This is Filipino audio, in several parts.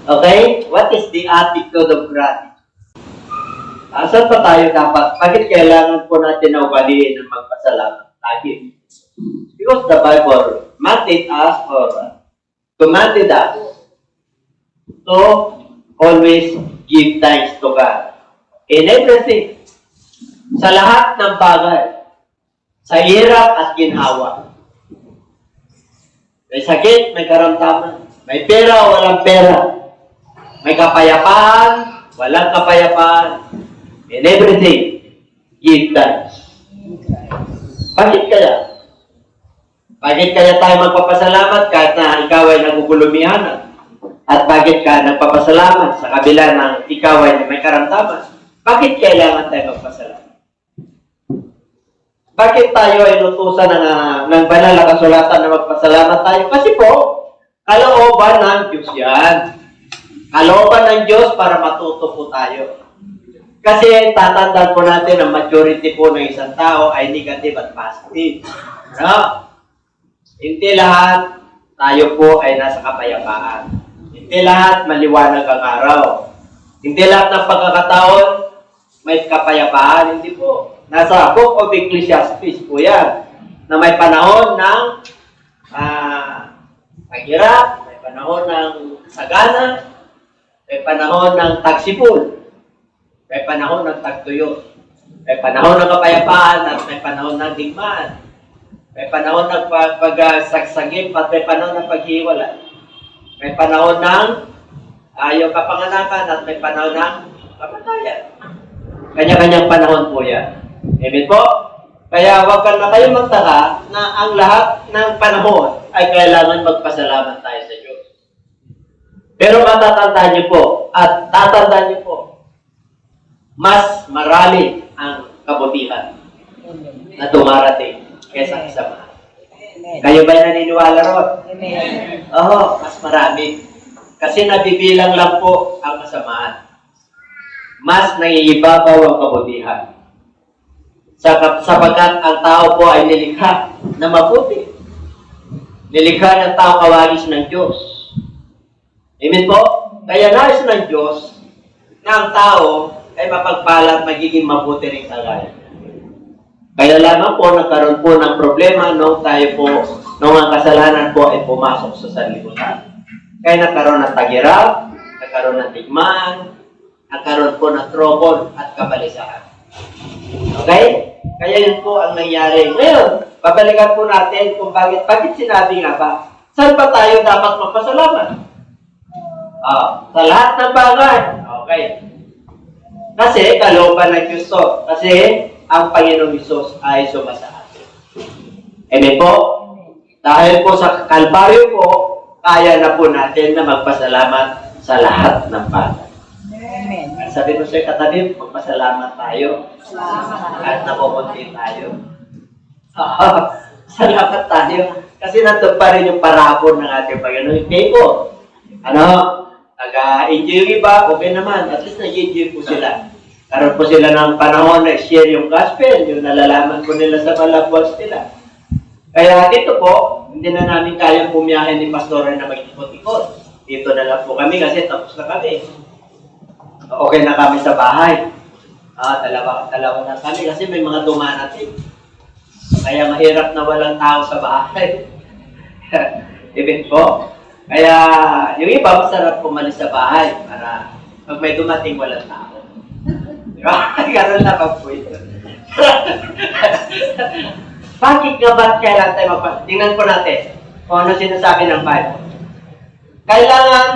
Okay? What is the attitude of gratitude? Saan pa tayo dapat? Bakit kailangan po natin na ugaliin ng magpasalamat lagi? Because the Bible commanded us to always give thanks to God. In everything. Sa lahat ng bagay. Sa hirap at ginhawa. May sakit, may karamdaman. May pera, walang pera. May kapayapaan, walang kapayapaan. In everything, give thanks. Bakit kaya? Bakit kaya tayo magpapasalamat kahit na ikaw ay nagugulumihan? At bakit ka nagpapasalamat sa kabila ng ikaw ay may karamdaman? Bakit kailangan tayo magpasalamat? Bakit tayo ay nutusan ng banal na kasulatan na magpasalamat tayo? Kasi po, kalooban ng Diyos yan. Kalooban ng Diyos para matuto po tayo. Kasi tatandaan po natin ang maturity po ng isang tao ay negative at positive. No? Hindi lahat tayo po ay nasa kapayapaan. Hindi lahat maliwanag ang araw. Hindi lahat ng pagkakataon may kapayapaan. Hindi po. Nasa Book of Ecclesiastes po yan. Na may panahon ng paghirap, may panahon ng sagana, may panahon ng tagsipul, may panahon ng tagtuyo, may panahon ng kapayapaan at may panahon ng digmaan. May panahon ng pagsagsagip at may panahon ng paghiwalay. May panahon ng ayaw kapanganakan at may panahon ng kamatayan. Kanya-kanyang panahon po yan. Amen po? Kaya huwag ka na kayo magtaka na ang lahat ng panahon ay kailangan magpasalamat tayo sa Diyos. Pero matatandaan niyo po at tatandaan niyo po, mas marami ang kabutihan na dumarating kaysa kasama. Kayo ba'y naniniwala ron? Oo, mas marami. Kasi nabibilang lang po ang kasamaan. Mas nangiibabaw ang kabutihan. Sapagkat ang tao po ay nilikha na mabuti. Nilikha ng tao kawagis ng Diyos. Amen po? Kaya nais ng Diyos na ang tao ay mapagpala at magiging mabuti rin kagaya. Kaya lamang po nagkaroon po ng problema nung ang kasalanan po ay pumasok sa sanlibutan. Kaya nagkaroon ng tagirap, nagkaroon ng digmaan, nagkaroon po ng trouble at kabalisahan. Okay? Kaya yun po ang nangyari. Ngayon, babalikan po natin kung bakit sinabi nga ba, saan pa tayo dapat magpasalamat? Sa lahat ng bagay. Okay. Kasi, kalooban ng Diyos to. Kasi, ang Panginoong Isus ay sumasa atin. Amen po? Dahil po sa Kalbaryo po, kaya na po natin na magpasalamat sa lahat ng bagay. Amen. Sabi ko sa katabi, magpasalamat tayo. At napupunti tayo. Salamat tayo. Kasi nandun pa rin yung parabon ng ating Panginoon. Okay po. Nag-enjoy yung iba, okay naman. At least nag-enjoy po sila. Karoon po sila ng panahon na share yung gospel, yung nalalaman po nila sa malabwas nila. Kaya dito po, hindi na namin kayang bumiyahin ni Pastor na mag-ikot-ikot. Dito na lang po kami kasi tapos na kami. Okay na kami sa bahay. Dalawa na kami kasi may mga dumanating. Kaya mahirap na walang tao sa bahay. Ibig po. Kaya yung iba masarap pumalis sa bahay para pag may dumating walang tao. Ganun na pag po ito. Bakit nga ba't kailangan tayo magpasalamat? Tingnan po natin kung ano sinasabi ng Bible. Kailangan,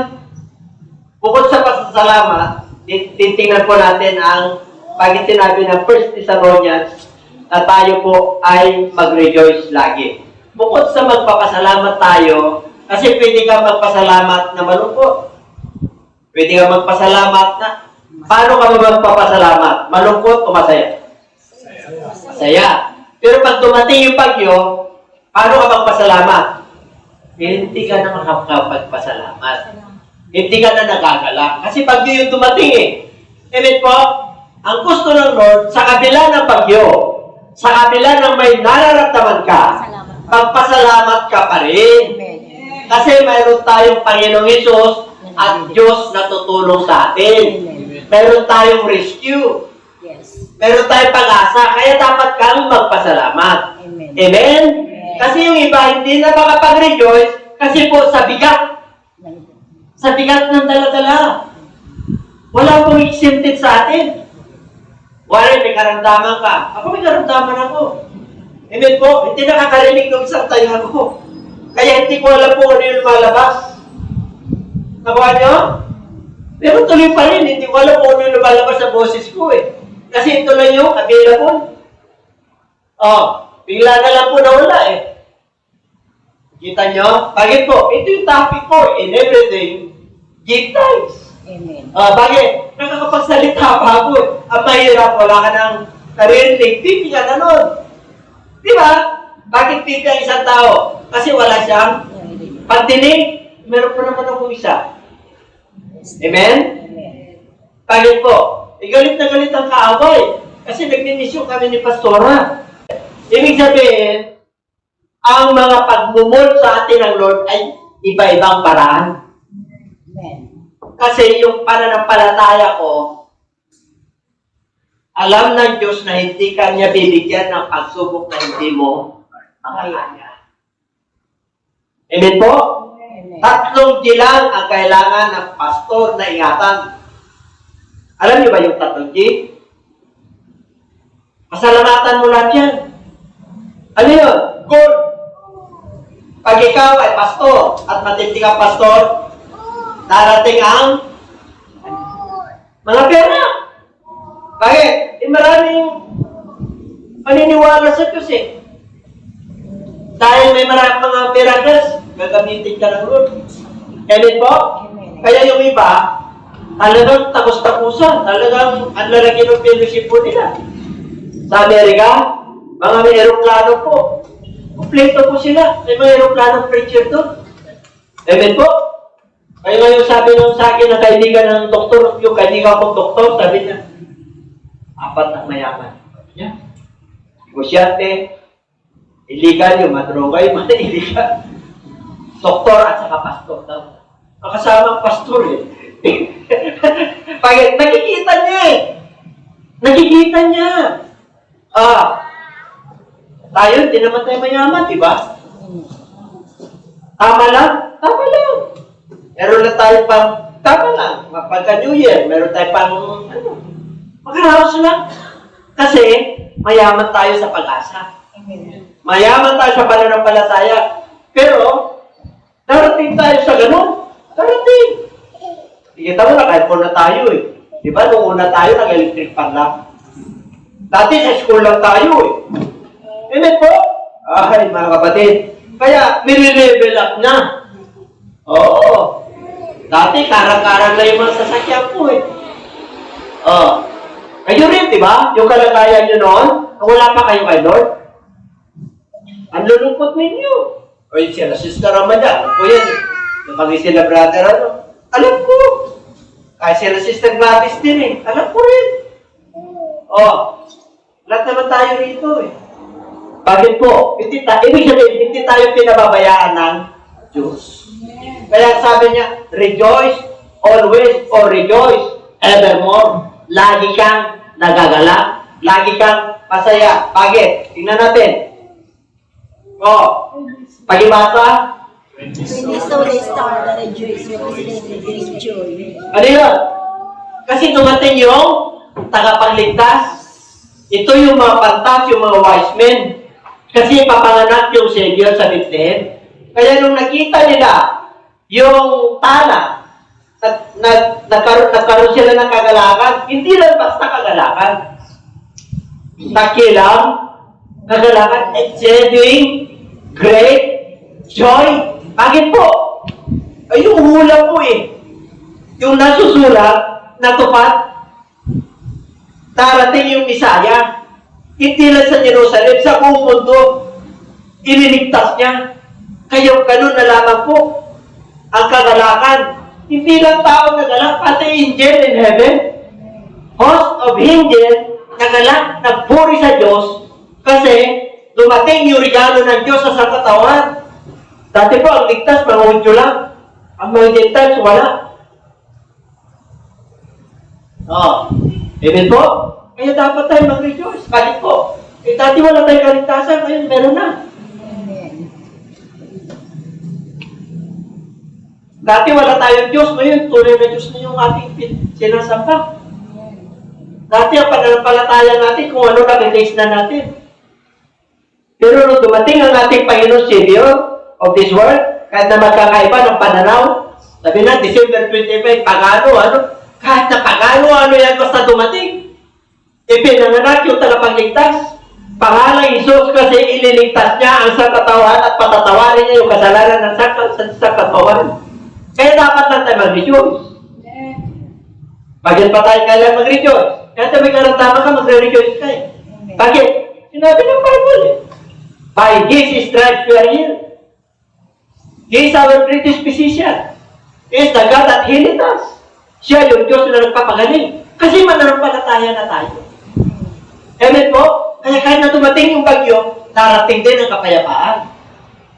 bukod sa pasasalamat, titingnan po natin ang pag sinabi ng 1 Thessalonians na tayo po ay mag-rejoice lagi. Bukod sa magpapasalamat tayo, kasi pwede ka magpasalamat na malungkot. Pwede ka magpasalamat na, paano ka magpapasalamat? Malungkot o masaya? Masaya. Pero pag dumating yung bagyo, paano ka magpasalamat? Hindi ka na makapagpasalamat. Hindi ka na nagagalak. Kasi bagyo yung dumating eh. Amen po? Ang gusto ng Lord, sa kabila ng bagyo, sa kabila ng may nararamdaman ka, magpasalamat ka pa rin. Kasi mayroon tayong Panginoong Hesus At Diyos na tutulong sa atin. Meron tayong rescue. Yes. Meron tayong pag-asa. Kaya dapat kang magpasalamat. Amen. Amen? Kasi yung iba hindi na makapag-rejoice kasi po sa bigat. Sa bigat ng dala-dala. Wala pong exempted sa atin. Wala, may karamdaman ka. Ako may karamdaman ako. Amen po, hindi nakakarinig ng isang tayo ako. Kaya hindi ko alam po ano yung lumalabas. Nakuha nyo? Pero tuloy pa rin, hindi ko alam po ano yung lumalabas sa boses ko eh. Kasi ito lang yung available. Bigla na lang po nawala eh. Kita nyo? Bakit po? Ito yung topic ko. In everything, give thanks. Amen. Bakit? Nakakapagsalita pa ako eh. Ang mahirap, wala ka ng narinig. Pipi ka na nun. Di ba? Bakit pipi ang isang tao? Kasi wala siyang pagdinig. Meron pa naman ako isa. Amen? Bakit po? Galit na galit ang kaaway. Kasi nagninisyo kami ni Pastora. Ibig sabihin, ang mga pagmumul sa atin ng Lord ay iba-ibang paraan. Amen. Kasi yung pananampalataya ko, alam ng Diyos na hindi kanya bibigyan ng pagsubok na hindi mo makakaya. Amen po? Amen. 3 G lang ang kailangan ng pastor na ingatan. Alam niyo ba yung 3 G? Pasalamatan mo lahat yan. Ano yun? Good. Pag ikaw ay pastor at matindi kang pastor, darating ang mga pera. Bakit? Maraming paniniwala sa Diyos eh. Dahil may maraming mga pera, guys, gagamitin ka ng Lord. Amen po? Kaya yung iba, talagang tapos-tapusan. Talagang ang lalaki ng fellowship po nila. Sa Amerika, mga may aeroplano po. Kompleto po sila. May mga aeroplano preacher doon. Amen po? Kaya ngayon sabi nung sa akin na kaibigan ng doktor, yung kaibigan kong doktor, sabi niya, 4 na mayaman. Niya. Negosyante, illegal yung madroga, yung mga illegal. Doktor at saka pastor daw. Makasamang pastor eh. Bakit? Nakikita niya eh. Nakikita niya. Tayo, hindi naman tayo mayaman, di ba? Tama lang? Tama lang. Meron na tayo pang, tama lang, pagka New Year, meron tayo pang, makaraos lang. Kasi, mayaman tayo sa pag-asa. Mayaman tayo sa pananampalataya. Pero, darating tayo sa ganun. Darating. Kita mo, naka-iPhone na tayo eh. Di ba, nung una tayo, nag-electric fan lang. Dati sa school lang tayo eh. Amen po? Ay, mga kapatid. Kaya, nire-level up na. Oo. Dati, karang-karang na yung mga sasakyan ko eh. Kayo rin, di ba? Yung kalagayan nyo noon, nung wala pa kayo kay Lord. Ang lulungkot ninyo. O yun sila, Sister Ramadan. O yan, yung kami sila brother, ano? Alam ko. Kaya sila Sister Gladys din eh. Alam ko rin. Lahat naman tayo rito eh. Bakit po? Ibig sabihin, hindi tayo pinababayaan ng Diyos. Kaya sabi niya, rejoice always or rejoice evermore. Lagi kang nagagalak. Lagi kang masaya. Bakit? Tingnan natin. Pagibasa. When they saw the star, the rejoice, with great joy. Ano yun? Kasi dumating yung tagapagligtas. Ito yung mga pantas, yung mga wise men. Kasi papanganak yung Savior sa Bethlehem. Kaya nung nakita nila yung tala, nagkaroon sila ng kagalakan, hindi lang basta kagalakan. Dakilang kagalakan, exceeding great joy. Bakit po? Ay, yung hula po eh. Yung nasusulat, natupad, darating yung Misaya. Hindi lang sa Jerusalem, sa buong mundo, iniligtas niya. Kaya ganun na lamang po ang kagalakan. Hindi lang tao nagalak, pati angel in heaven. Host of angel, nagalak, nagpuri sa Diyos, kasi dumating yung regalo ng Diyos sa sangkatawan. Dati po, ang ligtas, mga Hudyo lang. Ang mga Gentiles, wala. Oh. Amen po? Kaya dapat tayo mag-rejoice. Bakit po? Eh, dati wala tayong kaligtasan, ngayon meron na. Amen. Dati wala tayong Diyos, ngayon tunay na Diyos na yung ating sinasamba. Dati ang pananampalataya natin kung ano na-release na natin. Pero nung dumating ang ating Panginoon Savior of this world, kahit na magkakaiba ng pananaw, sabi na, December 25, pagano, kahit na pagano, yan basta dumating. Ipinanganak yung tagapagligtas. Pangalang Isus kasi ililigtas niya ang sangkatawan at patatawarin niya yung kasalanan ng sangkatawan. Kaya dapat lang tayo mag-rejoice. Bakit pa tayo kailan mag-rejoice? Kaya tayo may karamdaman ka, mag-rejoice tayo. Bakit? Sinabi ng Bible eh. By His stripes we are healed. He is our greatest physician. He is the God that healed us. Siya yung Diyos na nagpapagaling. Kasi mananampalataya na tayo. Amen po? Kaya kahit na dumating yung bagyo, darating din ang kapayapaan.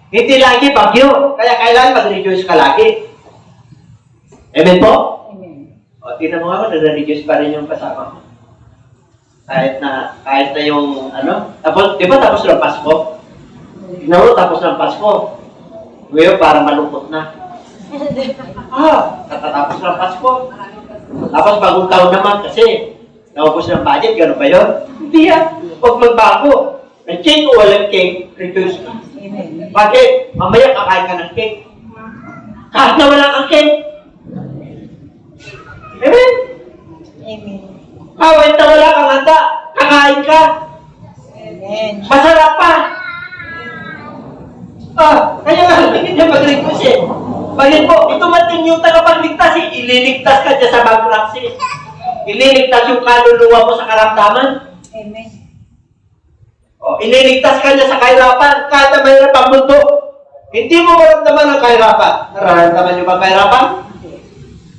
Hindi lagi bagyo. Kaya kailangan mag-rejoice ka lagi. Amen po? Amen. O, tingnan mo nga, nag-rejoice pa rin yung kasama mo. Kahit na yung, tapos, di ba tapos ng Pasko? Tingnan mo, tapos ng Pasko. Ngayon, parang malungkot na. Katatapos ng Pasko. Tapos bagong taon naman kasi, naubos ng budget, gano'n ba yun? Hindi yan. Huwag magbago. May cake o walang cake, rejoice ka. Amen. Bakit? Mamaya kakain ka ng cake. Kahit na wala kang cake. Amen? Amen. Kahit na wala kang handa, kakain ka. Amen. Masarap pa. Kaya nga, hindi niya mag-request eh. Bakit po? Ito mating yung tagapagligtas eh. Ililigtas ka dyan sa bankruptcy. Ililigtas yung kaluluwa mo sa karamdaman. Amen. Ililigtas ka niya sa kahirapan. Kahit na mayroon pang mundo. Hindi mo maramdaman ang kahirapan. Nararamdaman niyo ba ang kahirapan?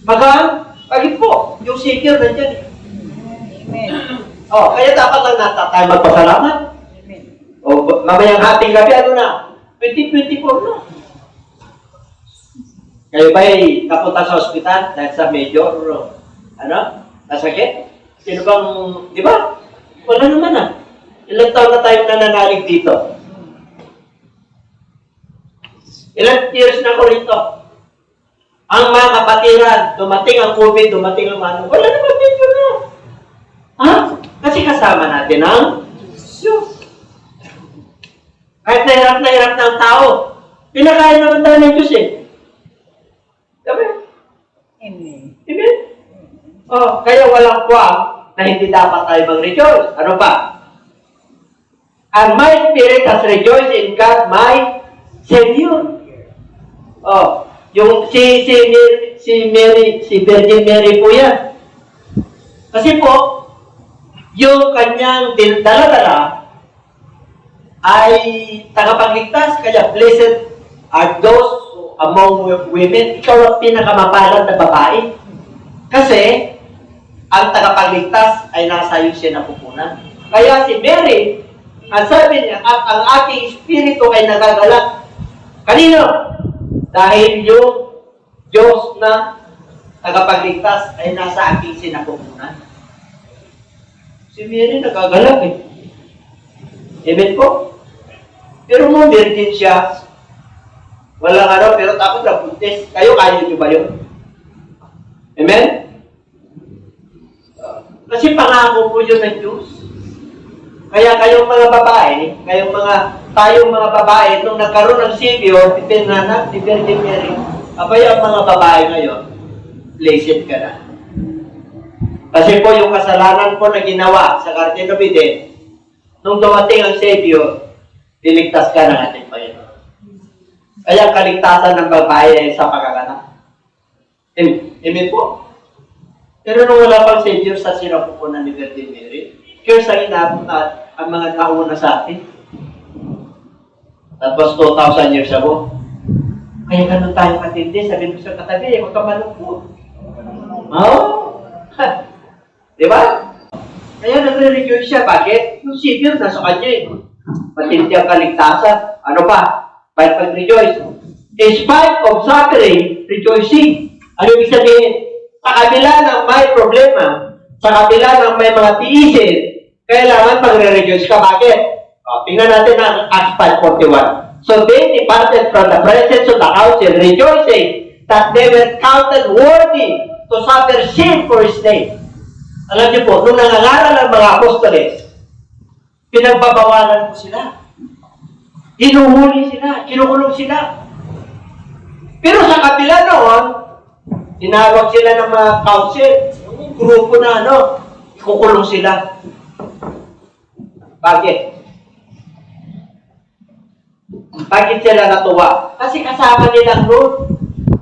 Magaan? Bakit po? Yung Savior nandiyan eh. Amen. Kaya dapat lang tayo magpasalamat. Amen. Mamayang hating gabi, 2024 na. Kayo ba'y napunta sa ospital dahil sa major, nasakit? Sino bang, di ba? Wala naman Ilang taon na tayong nananalig dito? Ilang years na ko rito? Ang mga kapatiran, dumating ang COVID, dumating ang wala naman dito na. Kasi kasama natin ang Diyos. Kahit na hirap ng tao, pinakain naman tayo ng Diyos eh. Sabi? Amen. Amen? Kaya walang kwang na hindi dapat tayo mag-rejoice. Ano pa? And my spirit has rejoiced in God, my Savior. Yung si Virgin Mary po yan. Kasi po, yung kanyang dala-dala ay tagapagligtas, kaya blessed are those among women. Ikaw ang pinakamapalad na babae. Kasi, ang tagapagligtas ay nasa iyo siya napupunan. Kaya si Mary, ang sabi niya, at ang aking espiritu ay nagagalak. Kanino? Dahil yung Diyos na tagapagligtas ay nasa aking sinapupunan. Si Mary nagagalak eh. Amen po? Pero mo, virgin siya. Walang pero tapos nabuntis. Kayo, kaya niyo ba yun? Amen? Kasi pangako po yun ng Diyos. Kaya kayong mga babae, tayong mga babae, nung nagkaroon ng Savior, ipinanak ni Virgin Mary, abay ang mga babae ngayon, blessed ka na. Kasi po yung kasalanan po na ginawa sa Garden of Eden, nung dumating ang Savior, diligtas ka ng ating Panginoon. Kaya kaligtasan ng babae ay sa pagkakanak. Amen po? Pero nung wala pang Savior sa sinapupunan ni Virgin Mary, Diyos ang inabot at ang mga nauna sa atin. Tapos 2,000 years ago. Kaya ganun tayo katindi. Sabi mo sa katabi, huwag ka malungkot. Di ba? Kaya nagre-rejoice siya. Bakit? Yung Savior nasa kanya eh. Matindi ang kaligtasan. Ano pa? Pag-rejoice. In spite of suffering, rejoicing. Ano ibig sabihin? Sa kabila ng may problema, Sa kabila ng may mga tiisin, kailangan magre-rejoice ka. Bakit? Tingnan natin ang Acts 5:41. So they departed from the presence of the council, rejoicing that they were counted worthy to suffer shame for His name. Alam niyo po, nung nangangaral ang mga apostoles, pinagbabawalan po sila. Hinuhuli sila, kinukulong sila. Pero sa kabila noon, tinawag sila ng mga council, grupo na kukulong sila. Bakit? Bakit sila natuwa? Kasi kasama nila ang Lord.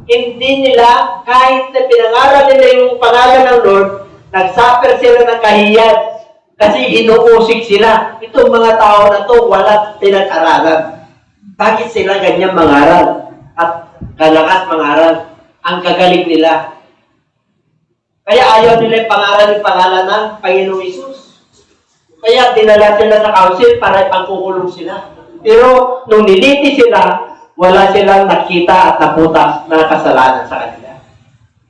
Hindi nila, kahit na pinangaral nila yung pangalan ng Lord, nagsuffer sila ng kahiyan. Kasi inuusik sila. Itong mga tao na to, walang pinag-aralan. Bakit sila ganyan mangaral? At kalakas mangaral. Ang kagaling nila. Kaya ayaw nila yung pangalan ng Panginoong Isus. Kaya dinala sila sa council para ipangkukulong sila. Pero nung niliti sila, wala silang nakita at naputas na kasalanan sa kanila.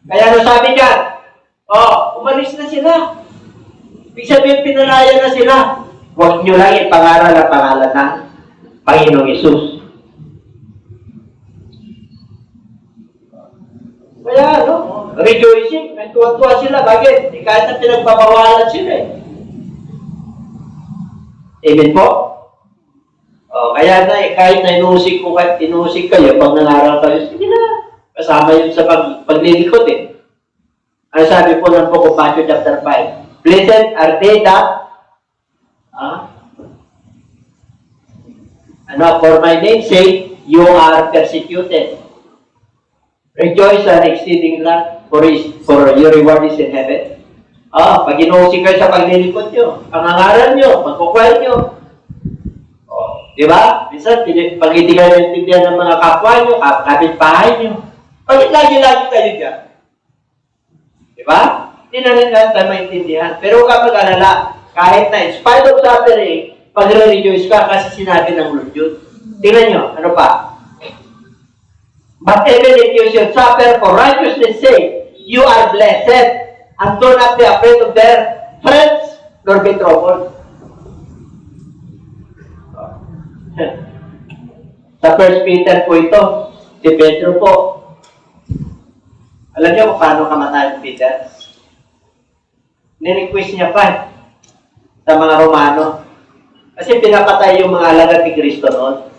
Kaya ano sabi niyan? Umalis na sila. Ibig sabihin, pinalaya na sila. Huwag nyo lang ipangaral ang pangalan ng Panginoong Isus. Kaya rejoicing. May tuwa-tuwa sila. Bakit? Kahit na pinagbabawalan sila Amen po? Kaya kahit na inusik kayo, pag nangaral kayo, sige na. Kasama yun sa paglilikot Ano sabi po ng Book of Matthew chapter 5? Blessed are they that for my name's sake, you are persecuted. Rejoice and exceeding glad, for your reward is in heaven. Pag inusik kayo sa paglilikot nyo, pangangaral nyo, magkukwait nyo. Di ba? Minsan, pag hindi kayo intindihan ng mga kapwa nyo, kapitbahay nyo, bakit lagi-lagi kayo dyan? Di ba? Hindi na rin tayo maintindihan. Pero kapag alala, kahit na in spite of suffering, pag-rejoice ka kasi sinabi ng Lord yun. Tingnan nyo, ano pa? But even if you should suffer for righteousness' sake, you are blessed, and do not be afraid of their friends, nor be troubled. Sa 1 Peter po ito, si Pedro po. Alam niyo kung paano kamatay si Peter? Ni-request niya pa sa mga Romano. Kasi pinapatay yung mga alagad ni Kristo noon.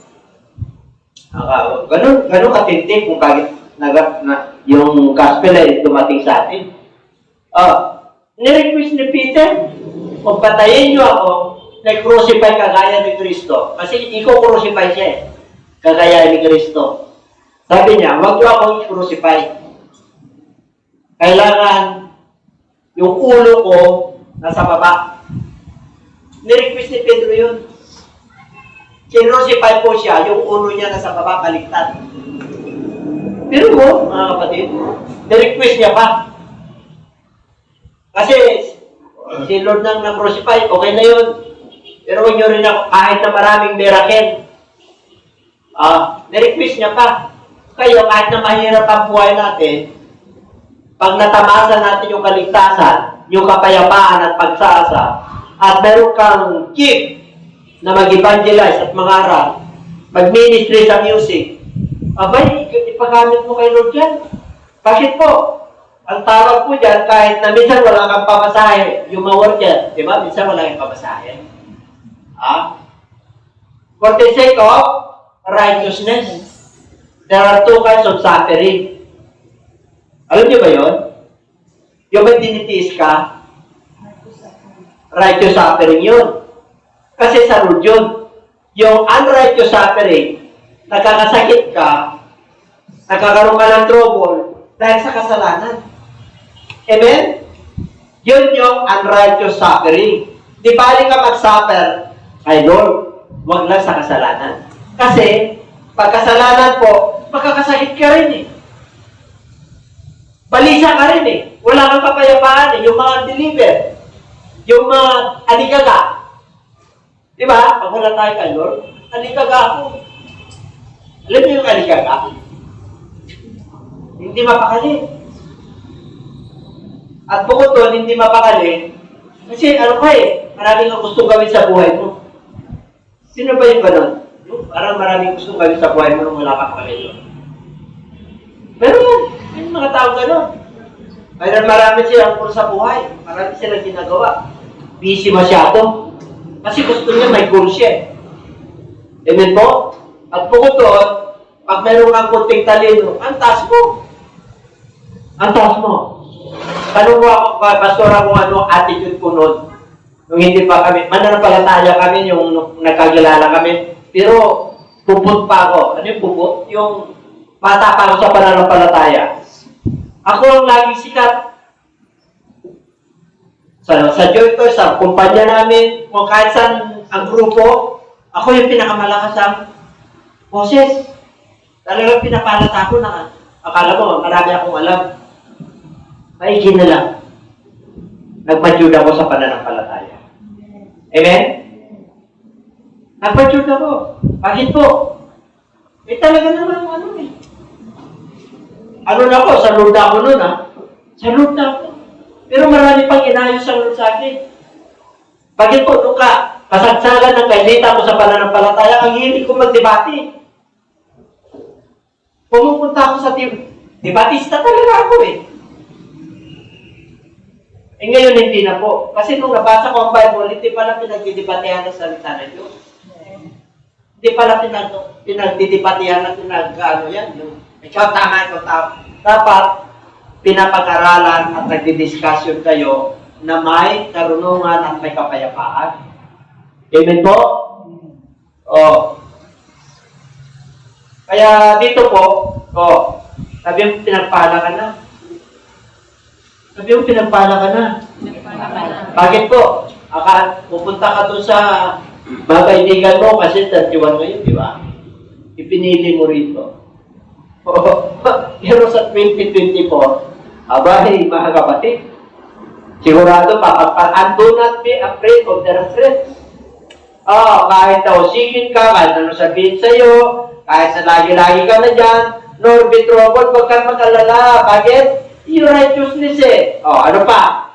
Ganun katintig kung bakit yung gospel ay dumating sa atin. Ni-request ni Peter, kung patayin niyo ako, nag-crucify kagaya ni Kristo. Kasi i-crucify siya kagaya ni Kristo. Sabi niya, huwag niyo akong i-crucify. Kailangan yung ulo ko nasa baba. Ni-request ni Pedro yun. Kinrucify po siya, yung ulo niya nasa baba, baliktad. Pero mo, mga kapatid, ni-request niya pa. Kasi si Lord nang na-crucify, okay na yun. Pero huwag nyo rin ako, kahit na maraming miracle, ni-request niya pa. Kayo, kahit na mahirap ang buhay natin, pag natamasa natin yung kaligtasan, yung kapayapaan at pagsasa, at meron kang gift na mag-evangelize at mangaral, mag-ministry sa music, abay, ipagamit mo kay Lord yan. Bakit po? Ang tawag po dyan, kahit na minsan wala kang pamasahe, yung mawar dyan, di ba? Minsan wala kang pamasahe. For the sake of righteousness, there are two kinds of suffering. Alam niyo ba yun? Yung may dinitiis ka, righteous suffering yun. Kasi sa Lord yun. Yung unrighteous suffering, nagkakasakit ka, nagkakaroon ka ng trouble dahil sa kasalanan. Amen? Yun yung unrighteous suffering. Di bali ka mag-suffer kay Lord, huwag lang sa kasalanan. Kasi, pag kasalanan po, makakasakit ka rin Balisa ka rin Wala kang kapayapaan Yung mga deliver, yung mga aligaga. Di ba? Pag wala tayo kay Lord, aligaga ako. Alam niyo yung aligaga? Hindi mapakali. At bukod doon, hindi mapakali. Kasi ano ka eh, maraming ang gusto gawin sa buhay mo. Sino ba yung ganun? Parang maraming gusto gawin sa buhay mo nung wala ka pakali. Meron yan. May mga tao ganun. Mayroon marami silang puro sa buhay. Marami silang ginagawa. Busy masyado. Kasi gusto niya may goal siya. Amen po? At bukod doon, pag meron kang kunting talino, ang taas mo. Ang taas mo. Tanong mo ako, pastora, kung ano attitude ko noon. Nung hindi pa kami, mananampalataya kami, yung nagkagilala kami. Pero, puput pa ako. Ano yung puput? Yung bata pa ako sa pananampalataya. Ako ang laging sikat. Sa Joy Toys, sa kumpanya namin, kung kahit saan ang grupo, ako yung pinakamalakas ang boses. Talagang pinapalata ko na, akala mo, marami akong alam. Maigin na lang. Nagmature ako sa pananampalataya. Amen? Nagmature ako. Bakit po? Talaga naman ano eh. Ano na ako? Sa Lord ako nun ha? Sa Lord na ako. Pero marami pang inayos ang Lord sa akin. Bakit po? Nung kasagsagan ng kainita ko sa pananampalataya, ang hilig ko magdebate. Pumupunta ako sa debatista talaga ako eh. Ngayon hindi na po. Kasi nung nabasa ko ang Bible, hindi pala pinagdidebatehan ng salita ng Diyos. Hindi pala pinagdidebatehan na ano yan. Ikaw tama, ikaw tama. Dapat pinapag-aralan at nagdidiscussion kayo na may karunungan at may kapayapaan. Amen po? O. Kaya dito po, sabi yung pinagpala ka na. Sabi yung pinagpala ka na. Bakit po? Pupunta ka doon sa mga kaibigan mo kasi 31 ngayon, di ba? Ipinili mo rito. Pero sa 2024, abay, mga kapatid, sigurado and do not be afraid of their threats. Kahit daw sigin ka, kahit ano sabihin sa'yo, kahit sa lagi-lagi ka na dyan, nor be troubled, huwag kang mag-alala. Bakit? Your righteousness eh. Ano pa?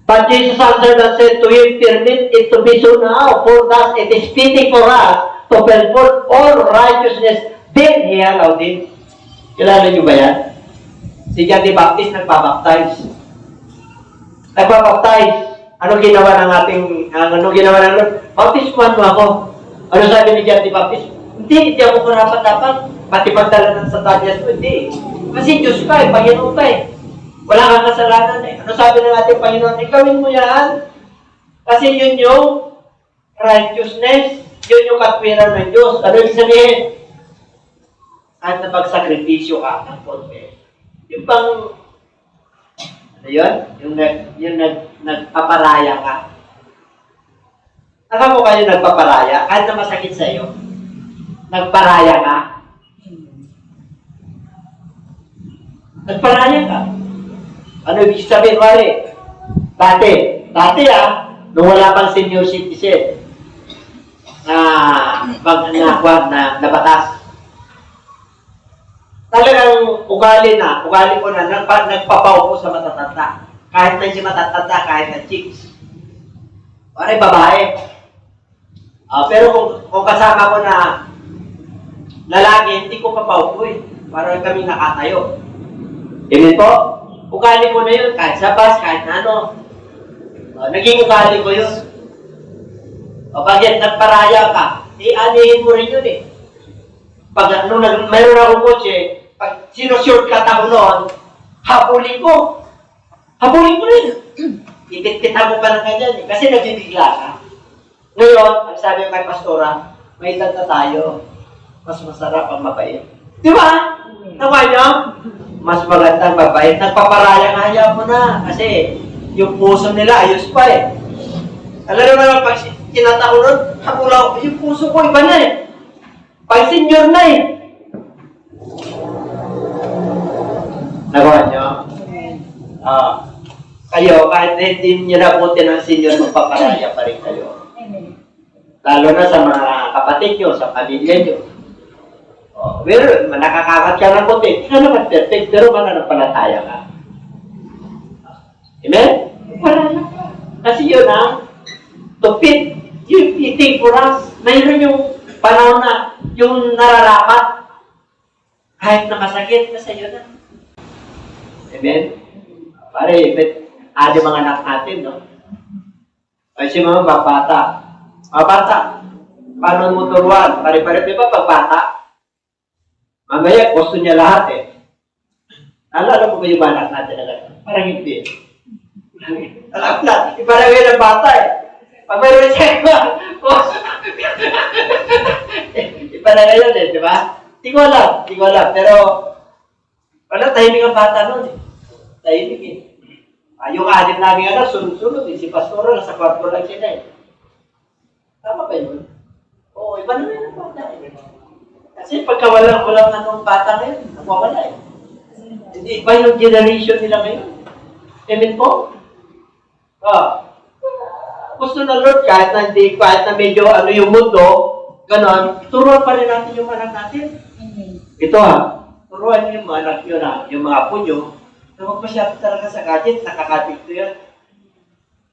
But Jesus answered and said to him, permit it to be so now, for thus it is fitting for us to perform all righteousness. Then he allowed it. Kilala niyo ba yan? Si John the Baptist nagpabaptize. Ano ginawa ng Lord? Baptisman mo ako. Ano sabi ni John the Baptist? Hindi ako karapat-dapat. Pati pagdala ng sandalias mo, hindi. Kasi Diyos ka eh, Panginoon ka eh. Wala kang kasalanan eh. Ano sabi ng ating Panginoon? Gawin mo yan. Kasi yun yung righteousness. Yun yung katwiran ng Diyos. Ano yung sabihin? Kahit na pagsakripisyo ka, yung pang, ano yun? Yung nagpaparaya ka. Alam mo kayo nagpaparaya? Kahit na masakit sa'yo, nagparaya ka. Nagparaya ka. Ano ibig sabihin, wari? Dati nung wala pang senior citizen, na batas. Talagang ugali ko na, nagpapaupo sa matatanda. Kahit na hindi matatanda, kahit na chicks. Wari, babae. Pero kung kasama ko na lalaki, hindi ko papaupo eh. Para kami nakatayo. Amen po? Ugali ko na yun, kahit sa bus, kahit na ano. Naging ugali ko yun. Bakit nagparaya ka? Anihin mo rin yun eh. Pag mayroon akong kotse, pag sino-shortcut ako noon, habulin ko rin. Itit-kita mo pa ng ganyan eh. Kasi nagbibigla ka. Ngayon, ang sabi ko kay Pastora, may edad na tayo. Mas masarap ang mabait. Di ba? Nawa niyo? Mas magandang mabait. Nagpaparaya nga niya mo na. Kasi yung puso nila, ayos pa eh. Alam mo naman, pag kinata ko nun, habulaw, yung puso ko, iba na eh. Pag senior na eh. Nagawa niyo? Kayo, kahit hindi nyo nabuti ng senior, magpaparaya pa rin kayo. Lalo na sa mga kapatid nyo, sa pamilya nyo. Pero nakakakat ka ng buti. Hindi ka naman perfect, pero mananampalataya ka. Amen? Wala na. Kasi yun ang to fit. Yung eating for us. Mayroon yung panahon na yung nararapat. Kahit na masakit, nasa iyo na. Amen? Pare, ada mga anak natin, no? Kasi mga bata. Mga bata, paano mo turuan? Pare-pare, di ba pag bata? Mamaya, gusto niya lahat eh. Alala mo ba yung anak natin na gano'n? Parang hindi. Alam na, parang yun ang bata eh. Pag mayroon siya, iba na ngayon eh, di ba? Di ko alam. Pero, wala, tahimik ang bata nun eh. Tahimik eh. Yung adik namin anak, sunod-sunod eh. Si Pastora, nasa kwarto lang sila eh. Tama ba yun? Oo, iba na yun ang bata eh. Kasi pagka walang anong bata ngayon, nawawala eh. Hindi iba yung generation nila ngayon. Amen po? Gusto na Lord, kahit na medyo yung mundo, ganon, turuan pa rin natin yung anak natin. Ito turuan niyo yung mga anak nyo na, yung mga apo nyo, na magpasyado talaga sa gadget, nakakadikto yan.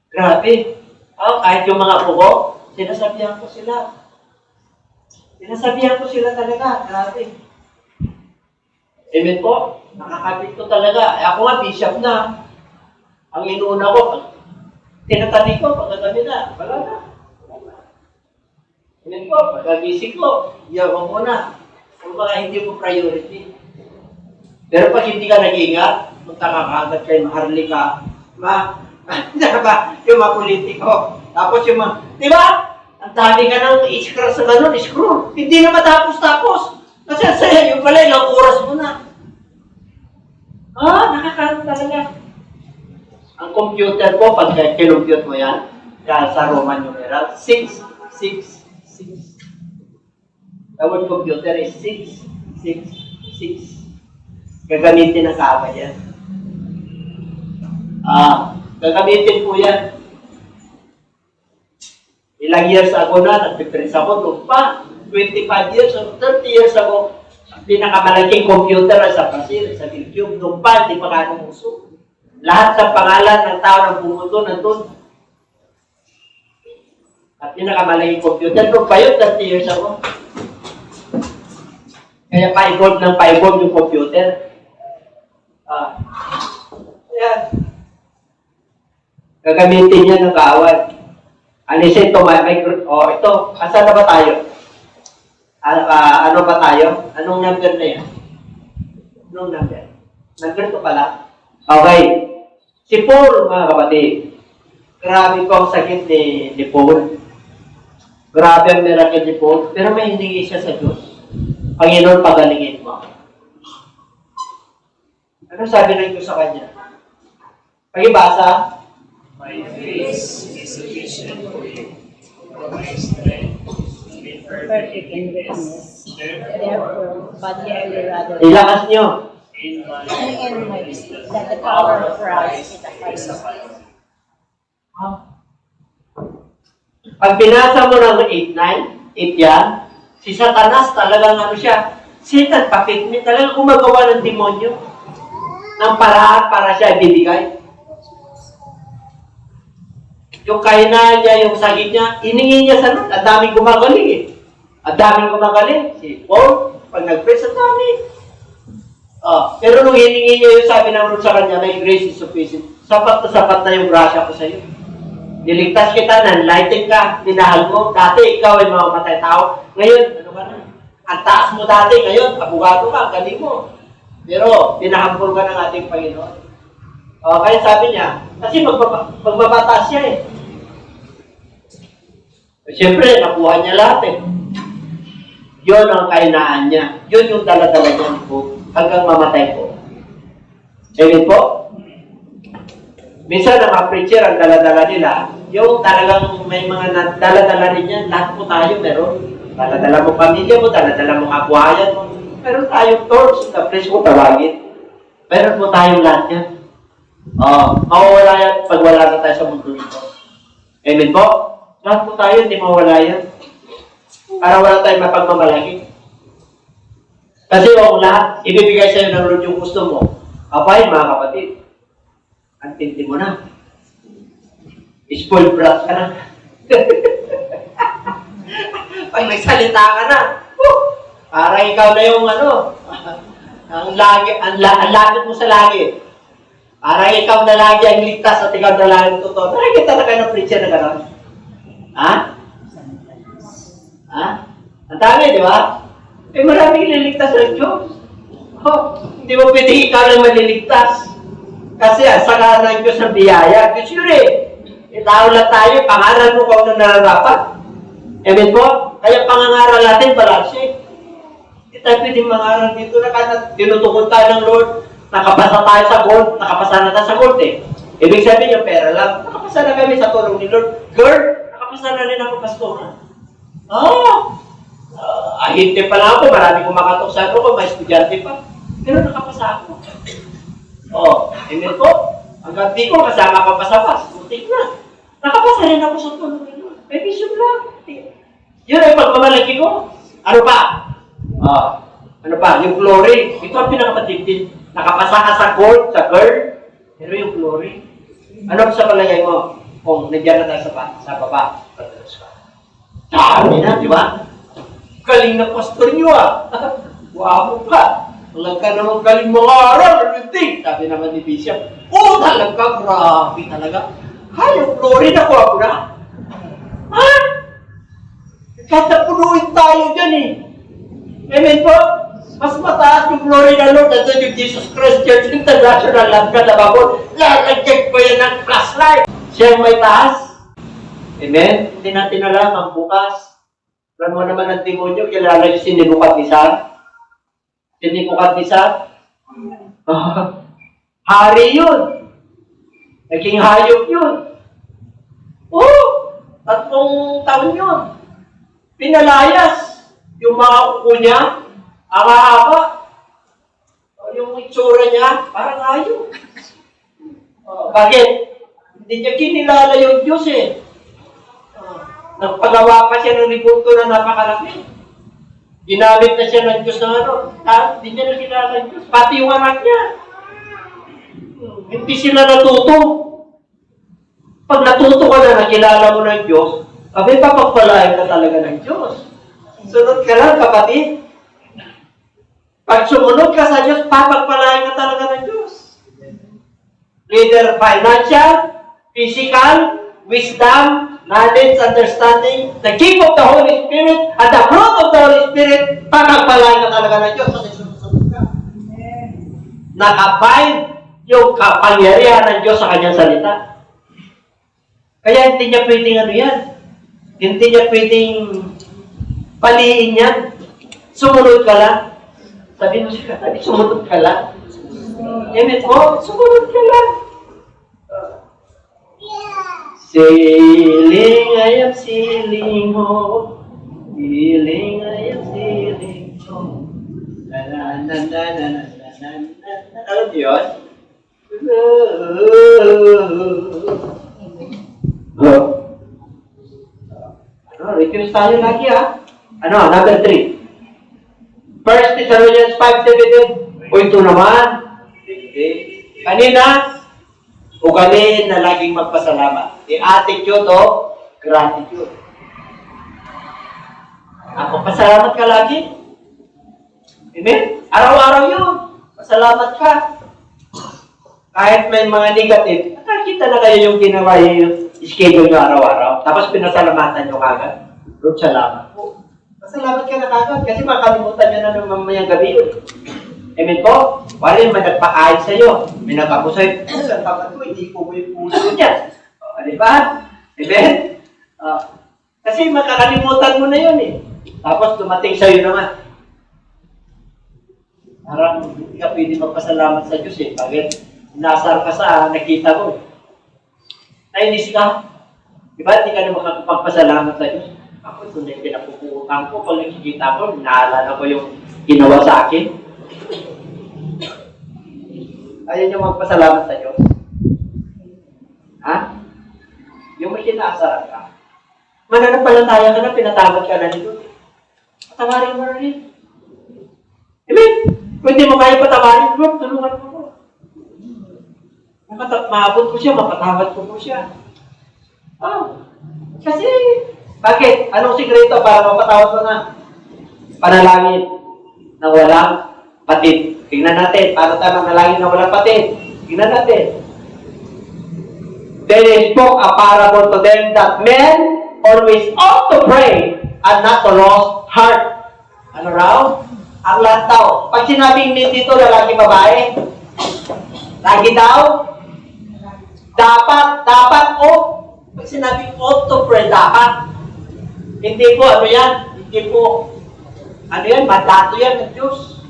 Grabe. Kahit yung mga apo ko, sinasabihan ko sila. Sinasabihan ko sila talaga. Grabe. Amen po? Nakakadikto talaga. Ako nga, bishop na. Ang inuuna ko, tinatabi ko, pagkagabi na, wala na. Amen po, pagkagising ko, yaw mo na. Kung baka hindi mo priority. Pero pag hindi ka nag-iingat, magtaka ka agad kayo, maharlika, yung mga politiko. Tapos yung mga, di ba? Ang dami ka ng scroll sa ganun, scroll. Hindi na matapos-tapos. Kasi saya, yung pala, ilang oras mo na. Nakakaroon talaga. Ang computer ko, pag kinumpute mo yan, sa Roman numeral, 6. The word computer is 6. Gagamitin na kaagad yan. Gagamitin po yan. Ilang years ago na, nagpiprint ako, doon pa, 25 years or 30 years ago, ang pinakamalaking computer sa Brazil, sa YouTube, doon pa, hindi pa kaya uso. Lahat ng pangalan ng tao ng bumuto nandun. At pinakamalaking computer, doon pa yun, 30 years ago. Kaya pa-evolve ng pa-evolve yung computer. Yan. Gagamitin niya ng kaaway. Alisin ito, ito, asan na ba tayo? Ano ba tayo? Anong number na yan? Anong number? Number ito pala. Okay. Si Paul, mga kapatid. Grabe ko ang sakit ni Paul. Grabe ang miracle ni Paul. Pero may hiningi siya sa Diyos. Panginoon, pagalingin mo. Ano sabi ng Diyos sa kanya? Pag-ibasa. My grace is sufficient for you, for my strength is made perfect in weakness. Therefore, but I will rather Ilakas nyo. In my weakness, that the power of Christ is upon me. Pag binasa mo ng 8 yan, si Satanas talagang ano siya, Satan, papikmin, talagang gumagawa ng demonyo ng paraan para siya ibibigay. Yung kahinaan niya, yung sakit niya, iningi niya sa Lord. Ang daming gumagaling eh. Ang daming gumagaling. Si Paul, pag nag-pray, ang dami. Pero nung hiningi niya yung sabi ng Lord sa kanya, my grace is sufficient. Sapat na yung grasya ko sa iyo. Niligtas kita, nanlighten ka, minahal mo. Dati, ikaw ay mamamatay tao. Ngayon, ano ka na? Ang taas mo dati, ngayon, abogado ka, galing mo. Pero, pinahambol ka ng ating Panginoon. Kaya sabi niya, kasi magbabataas siya eh. Siyempre, nakuha niya lahat eh. Yun ang kahinaan niya. Yun yung dala-dala niya po hanggang mamatay po. Amen po? Minsan ang mga preacher, ang dala-dala nila, yung talagang may mga dala-dala rin yan, lahat po tayo meron. Dala-dala mo pamilya mo, dala-dala mo kabuhayan mo. Meron tayong torch, na please mo tawagin. Meron po tayong lahat yan. Mawawala yan pag wala na tayo sa mundo nito. Amen po? Lahat po tayo, hindi mawawala yan. Para wala tayong mapagmamalaki. Kasi kung lahat, ibibigay sa'yo ng Lord yung gusto mo, apay mga kapatid. Ang tindi mo na. Spoiled brat ka na. Pag nagsalita ka na, parang ikaw na yung ang lapit mo sa langit. Parang ikaw na lagi ang ligtas at ikaw na lagi ang totoo. Nakikita na kayo ng preacher na gano'n? Ha? Ha? Ang dami, di ba? Eh, maraming ililigtas ng Diyos. Hindi mo pwede ikaw lang maliligtas. Kasi ang saka ng Diyos ng biyaya. Kasi yun tao lang tayo, pangaral mo kung ano nararapat. Amen po? Kaya pangangaral natin, balanse. Hindi tayo pwede mangaral dito na kada tinutukod tayo ng Lord. Nakapasa tayo sa gold, nakapasa na tayo sa gold eh. Ibig sabihin yung pera lang, nakapasa na kami sa tulong ni Lord. Girl, nakapasa na rin ako, pastor. Ahinte pa lang ako, marami kong makatok sa ko, may estudyante pa. Pero nakapasa ako. Amen po. Hanggang di ko kasama ko pa sa pas. Butik na. Nakapasa rin ako sa tulong ni Lord. May vision lang. Yun ay pagmamalaki ko. Ano pa? Ano pa? Yung glory. Ito ang pinakamatipid. Nakapasa ka sa gold, sa girl, pero yung glory. Ano sa palagay mo? Kung nandiyan na tayo sa baba, patalos ka. Dami na, di ba? Galing na pastor nyo Wapo pa. Talaga naman galing mga aral, everything. Sabi naman ni Bishop, talaga, grabe talaga. Yung glory na ko na. Katapunuin tayo dyan Amen po? Mas mataas yung glory na Lord at yung Jesus Christ Church International Langkat na Babon. Lalagyan ko yan ng flashlight. Siya yung may taas. Amen? Hindi natin alam ang bukas. Alam mo naman ang demonyo, kilala yung si Nebuchadnezzar. Si Nebuchadnezzar. Hari yun. Naging hayop yun. 3 taon yun. Pinalayas yung mga uko niya. Ang haba. Yung itsura niya, parang hayop. Bakit? Hindi niya kinilala yung Diyos Nagpagawa pa siya ng ribulto na napakalaki. Ginamit na siya ng Diyos hindi niya nakilala yung Diyos. Pati yung anak niya. Hindi sila natuto. Pag natuto ka na, nakilala mo ng Diyos, papagpalain ka talaga ng Diyos. Sunod ka lang, kapatid. Pag sumunod ka sa Diyos, papagpalain ka talaga ng Diyos. Either financial, physical, wisdom, knowledge, understanding, the gift of the Holy Spirit, and the fruit of the Holy Spirit, papagpalain ka talaga ng Diyos. Kasi sumunod ka. Nakabind yung kapangyarihan ng Diyos sa kanyang salita. Kaya hindi niya pwedeng yan. Hindi niya pwedeng paliin yan. Sumunod ka lang. Sabi mo siya, sumunod ka lang. Amen po, sumunod ka lang. Sailing, I am sailing home. Sailing, I am sailing home. Alam niyo yun? Refuse tayo lagi number 3. First Thessalonians 5:17. Ito naman. Kanina, ugali na laging magpasalamat. The attitude of gratitude. Ako, pasalamat ka lagi. Amen? Araw-araw yun. Pasalamat ka. Kahit may mga negative, nakakita na kayo yung ginawa yung schedule nyo araw-araw. Tapos pinasalamatan nyo kagad. Lord, salamat po. Pasalamat ka na kagad kasi makalimutan nyo na ng mamayang gabi yun. Amen po? Wala may nagpakain sa'yo. May nagpako sa'yo. Saan kapag ko, hindi ko yung puso niya. Di ba? Amen? Kasi makakalimutan mo na yun Tapos dumating sa'yo naman. Parang hindi ka pwede magpasalamat sa Diyos Bakit? Nasar ka sa nakita mo Nainis ka. Diba? Hindi ka na makakapagpasalamat sa Diyos. Ako, ito na yung pinapuputan ko. Pag nakikita ko, naalala ko yung ginawa sa akin. Ayaw niyo magpasalamat sa Diyos? Yung may kinaasaran ka. Mananampalataya ka na, pinatawad ka na nito. Patawarin mo rin. Amen? Kung hindi mo kaya patawarin, Lord, tulungan mo ko. maabot ko siya, mapatawad ko po siya. Oh, kasi, bakit? Anong sikreto para mapatawad mo na? Panalangin na walang patid. Tingnan natin, para tayo manalangin na walang patid. Tingnan natin. Then he spoke a parable to them that men always ought to pray and not to lose heart. Ano raw? Ang lantaw. Pag sinabing men dito, lalaki babae, lagi daw, dapat, pag sinabing ought to pray, dapat. Hindi po, ano yan? Hindi po, ano yan? Mandato yan ng Diyos.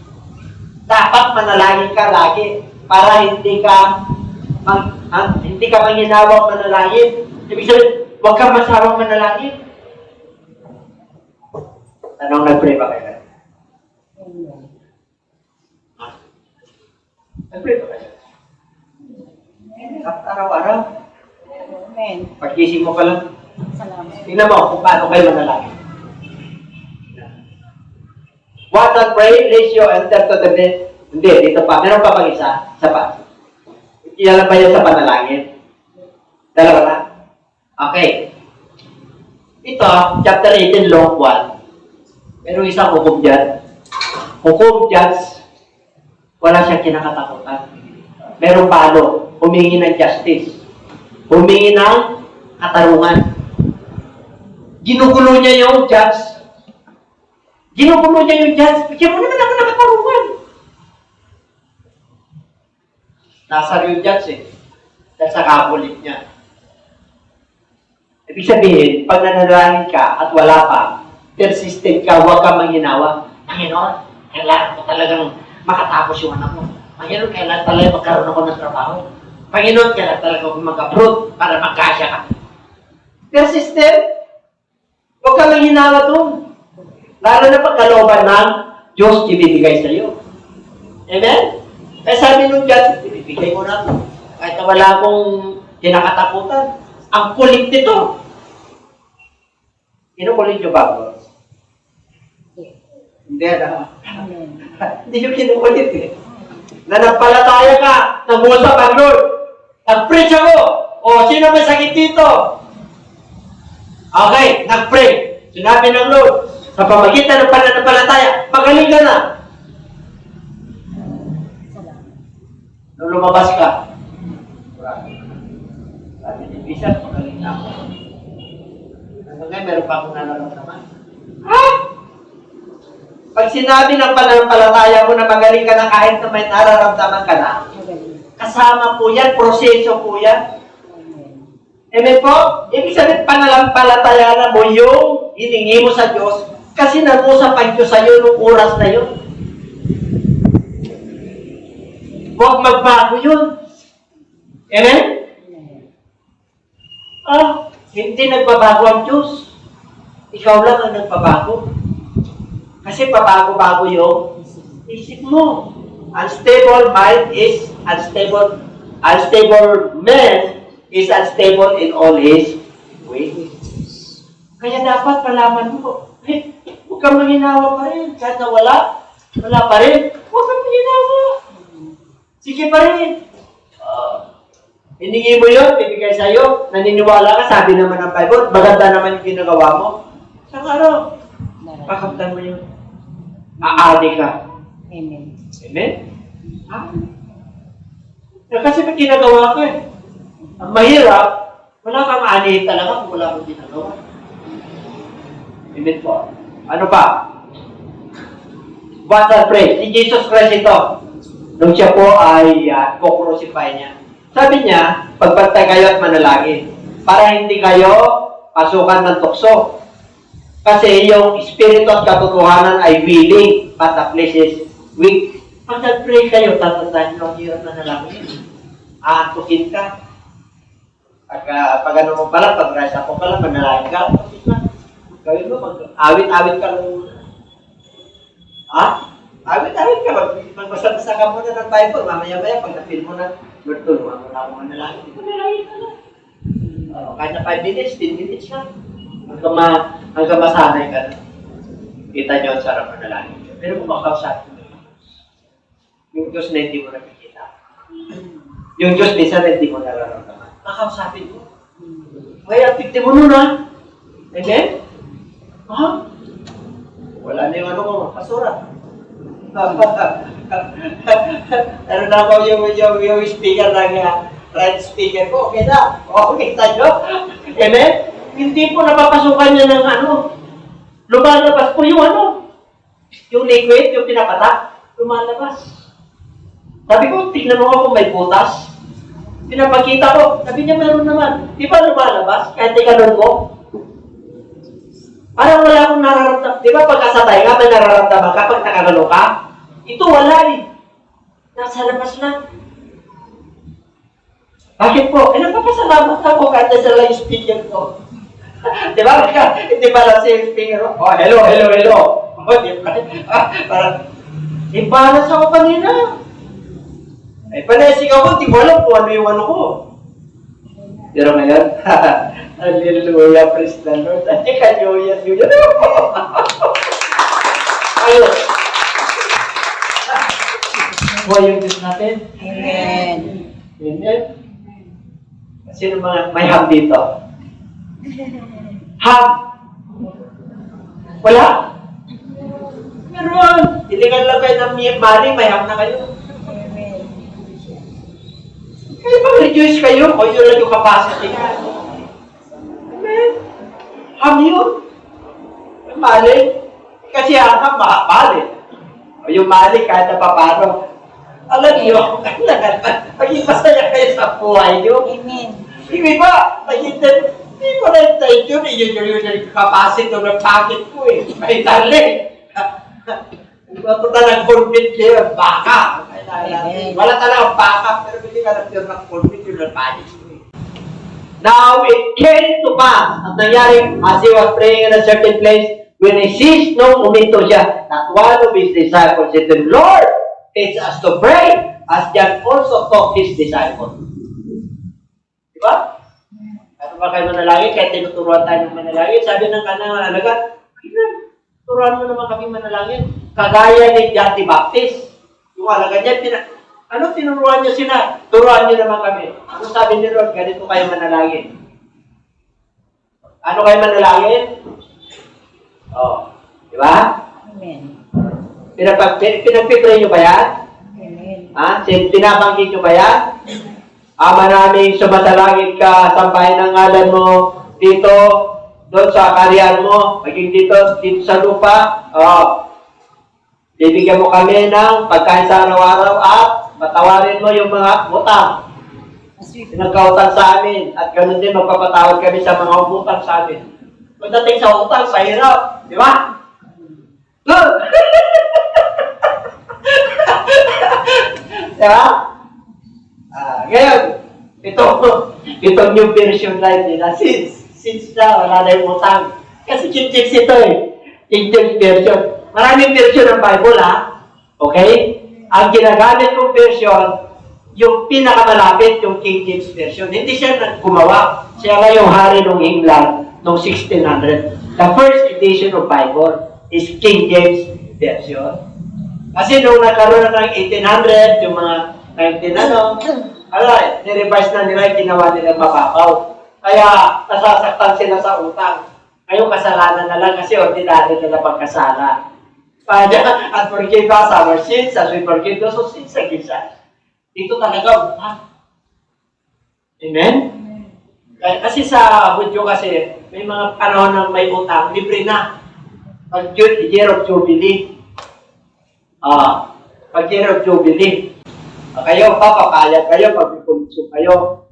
Dapat manalangin ka lagi para hindi ka manghinawang manalangin. Ibig sabihin, huwag kang masawang manalangin. Anong nag-pray ba kayo? Nag-pray ba kayo? Araw-araw. Amen. Pagkising mo pa lang. Salamat. Tingnan mo kung paano kayo manalangin. What not pray, raise your enter to the bed. Hindi, dito pa. Meron pa pang isa? Isa pa. Kilala ba yan sa panalangin? Dalawa na? Okay. Ito, chapter 18, long 1. Merong isang hukom dyan. Hukom dyan, wala siyang kinakatakutan. Merong palo, humingi ng justice. Humingi ng katarungan. Ginugulo niya yung judge. Ginugulo niya yung judge. Bigyan mo naman ako ng katarungan. Nasar yung judge eh. Dahil sa kapulit niya. Ibig sabihin, pag nanalangin ka at wala pa, persistent ka, huwag kang manghinawa. Panginoon, kailangan ko talagang makatapos yung anak mo. Panginoon, kailangan talaga magkaroon ako ng trabaho. Panginoon, kailangan talaga ako mag-approve para magkasya ka. Persistent. Huwag kang manghinawa doon. Lalo na pagkalooban ng Diyos ibibigay sa iyo. Amen? Kaya sabi nung Diyos, ibibigay mo na ito. Kahit na wala akong kinakatakutan. Ang kulit nito. Kinukulit nyo ba ako? Hindi na. Hindi nyo kinukulit eh. Nanampalataya ka, nangusap ang Lord. Nag-preach ako. O, sino may sakit dito? Okay, nag-pray. Sinabi ng Lord, sa pamagitan ng pananampalataya, magaling ka na. Nung lumabas ka, sabi ni Bishop, magaling na ako. Ano nga, meron pa akong nararamdaman. Ha? Pag sinabi ng pananampalataya mo na magaling ka na kahit na may nararamdaman ka na, kasama po yan, proseso po yan. Amen po? Ibig sabihin, pananampalataya na mo yung hiningi mo sa Diyos kasi nag-usap ang Diyos sa iyo nung oras na yun. Huwag magbago yun. Amen? Hindi nagbabago ang Diyos. Ikaw lang ang nagbabago. Kasi pabago-bago yung isip mo. Unstable mind is unstable. Unstable man is unstable in all his ways. Kaya dapat malaman mo, huwag kang manghinawa pa rin. Kahit na wala pa rin, huwag kang manghinawa. Sige pa rin. Hiningi mo yun, bibigay sa'yo, naniniwala ka, sabi naman ng Bible, maganda naman yung ginagawa mo. Sa araw, pakamtan mo yun. Aadi ka. Amen. Amen? Kasi may ginagawa ka eh. Ang mahirap, wala kang ani talaga kung wala kang ginagawa. Amen po. Ano pa? What I pray? Si Jesus Christ ito. Nung siya po ay kukrucify niya. Sabi niya, pagbantay kayo at manalangin para hindi kayo pasukan ng tukso. Kasi yung espiritu at katotohanan ay willing, but the flesh is weak. Pag nag-pray kayo, tatandaan nyo ang hirap na nalangin. Aantukin ka. Pag ano mo pala, pag rasa ko pala, manalangin ka. Gawin mo, awit-awit ka lang. Awit-awit ka. Magbasa-basa ka muna ng Bible. Mamaya-maya, pag na-feel mo na, Lord, tulungan mo na ako manalangin. Manalangin ka na. Kahit na 5 minutes, 10 minutes na. Hanggang masanay ka na. Kita nyo ang sarap manalangin. Pero kung makausapin mo yung Diyos na hindi mo nakikita. Yung Diyos, minsan hindi mo nararamdaman. Nakausapin mo. Kaya, piti mo nun, ha? Amen? Ha? Wala na yung ano ko, kasura. Pero na ako yung speaker ng right speaker ko, okay na. Okay tayo. Amen? Hindi po napapasukan niya ng ano. Lumalabas po yung ano. Yung liquid, yung pinapatak, lumalabas. Sabi ko, tignan mo ako kung may butas. Pinapakita ko, sabi niya meron naman. Di ba lumalabas? Kahit ikanon ko. Parang wala akong nararamdaman. Di ba pagkasatay ka, may nararamdaman ka pag nakagano ka? Ito wala eh. Nasa labas lang. Bakit po? Nagpapasalamat ako kahit nasa lang yung speaker ko. Di ba? Hindi pa lang siya yung speaker ko. Oh, hello. Oh, di ba? Parang, imbalance ako kanina. Ay, panaisig ako, di ko alam kung ano yung ano ko. Pero ngayon, hallelujah, praise the Lord. At ka, New Year. Ayun. Buhay yung Diyos natin. Amen. Amen. Sino mga may ham dito? Ham? Wala? Meron. Iligan lang kayo ng money, may ham na kayo. Kaya mag-reduce kayo o yun lang yung capacity ka. Amen. Ham yun. Mali. Kasi ang ham, mahapal eh. O yung mali, kahit na papano. Alam niyo, maging masaya kayo sa buhay niyo. Amen. Hindi ba? Hindi ko na-intention eh. Yun yung capacity ng packet ko eh. May tali. Ito talagang convent kayo, baka. Wala talagang baka, pero hindi ka nag-feel ng convent yung packet ko eh. Now, it came to pass, at nangyari, as he was praying in a certain place, when he ceased, nung uminto siya, that one of his disciples said to him, Lord, teach us to pray, as John also taught his disciples. Diba? Ano ba kayo manalangin? Kaya tinuturuan tayo ng manalangin. Sabi ng kanang alagad, turuan mo naman kami manalangin. Kagaya ni John the Baptist. Yung alagad niya, tinuruan niyo sila? Turuan niyo naman kami. Ano sabi ni Lord? Ganito kayo manalangin. Ano kayo manalangin? Oh, di ba? Amen. Pinagpipray niyo ba yan? Amen. Ha? Pinabanggit niyo ba yan? Ama namin, sumasalangit ka, sampahin ang ngalan mo dito, doon sa karyan mo, maging dito sa lupa. Bibigyan mo kami ng pagkain sa araw-araw at patawarin mo yung mga utang. Pinagkautang sa amin at ganoon din magpapatawad kami sa mga utang sa amin. Pagdating sa utang, sa hirap. Di ba? Di ba? Ngayon, itong new version life nila, since na wala na yung utang. Kasi King James ito eh. King James version. Maraming version ng Bible ha. Okay? Ang ginagamit kong version, yung pinakamalapit, yung King James version. Hindi siya gumawa. Siya lang yung hari ng England noong 1600. The first edition of Bible is King James version. Kasi nung nagkaroon na ng 1800, yung mga 19 nirevise na nila, ginawa nila mababaw. Kaya nasasaktan sila sa utang. Ngayon kasalanan na lang kasi ordinary nila pagkasala. And forgive us our sins as we forgive those who sins against us. Dito talaga utang. Amen? Kasi sa Budyo kasi, may mga panahon ng may utang, libre na. Pag year of Jubilee. Pag year of Jubilee. Kayo, papapayag kayo, pag-consume kayo.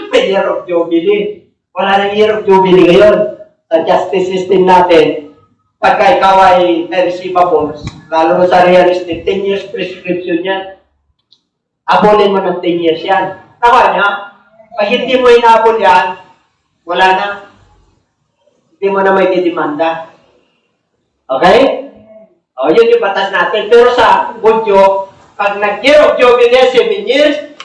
May year of Jubilee. Wala nang year of Jubilee ngayon. Sa justice system natin, pagka ikaw ay receivables, lalo sa real estate, 10 years prescription yan. Abulin mo ng 10 years yan. Tawa niya, pag hindi mo inabol yan, wala na. Hindi mo na may didemanda. Okay? Yun yung batas natin. Pero sa Budyo, pag nag-year of Jubilee, 7 years,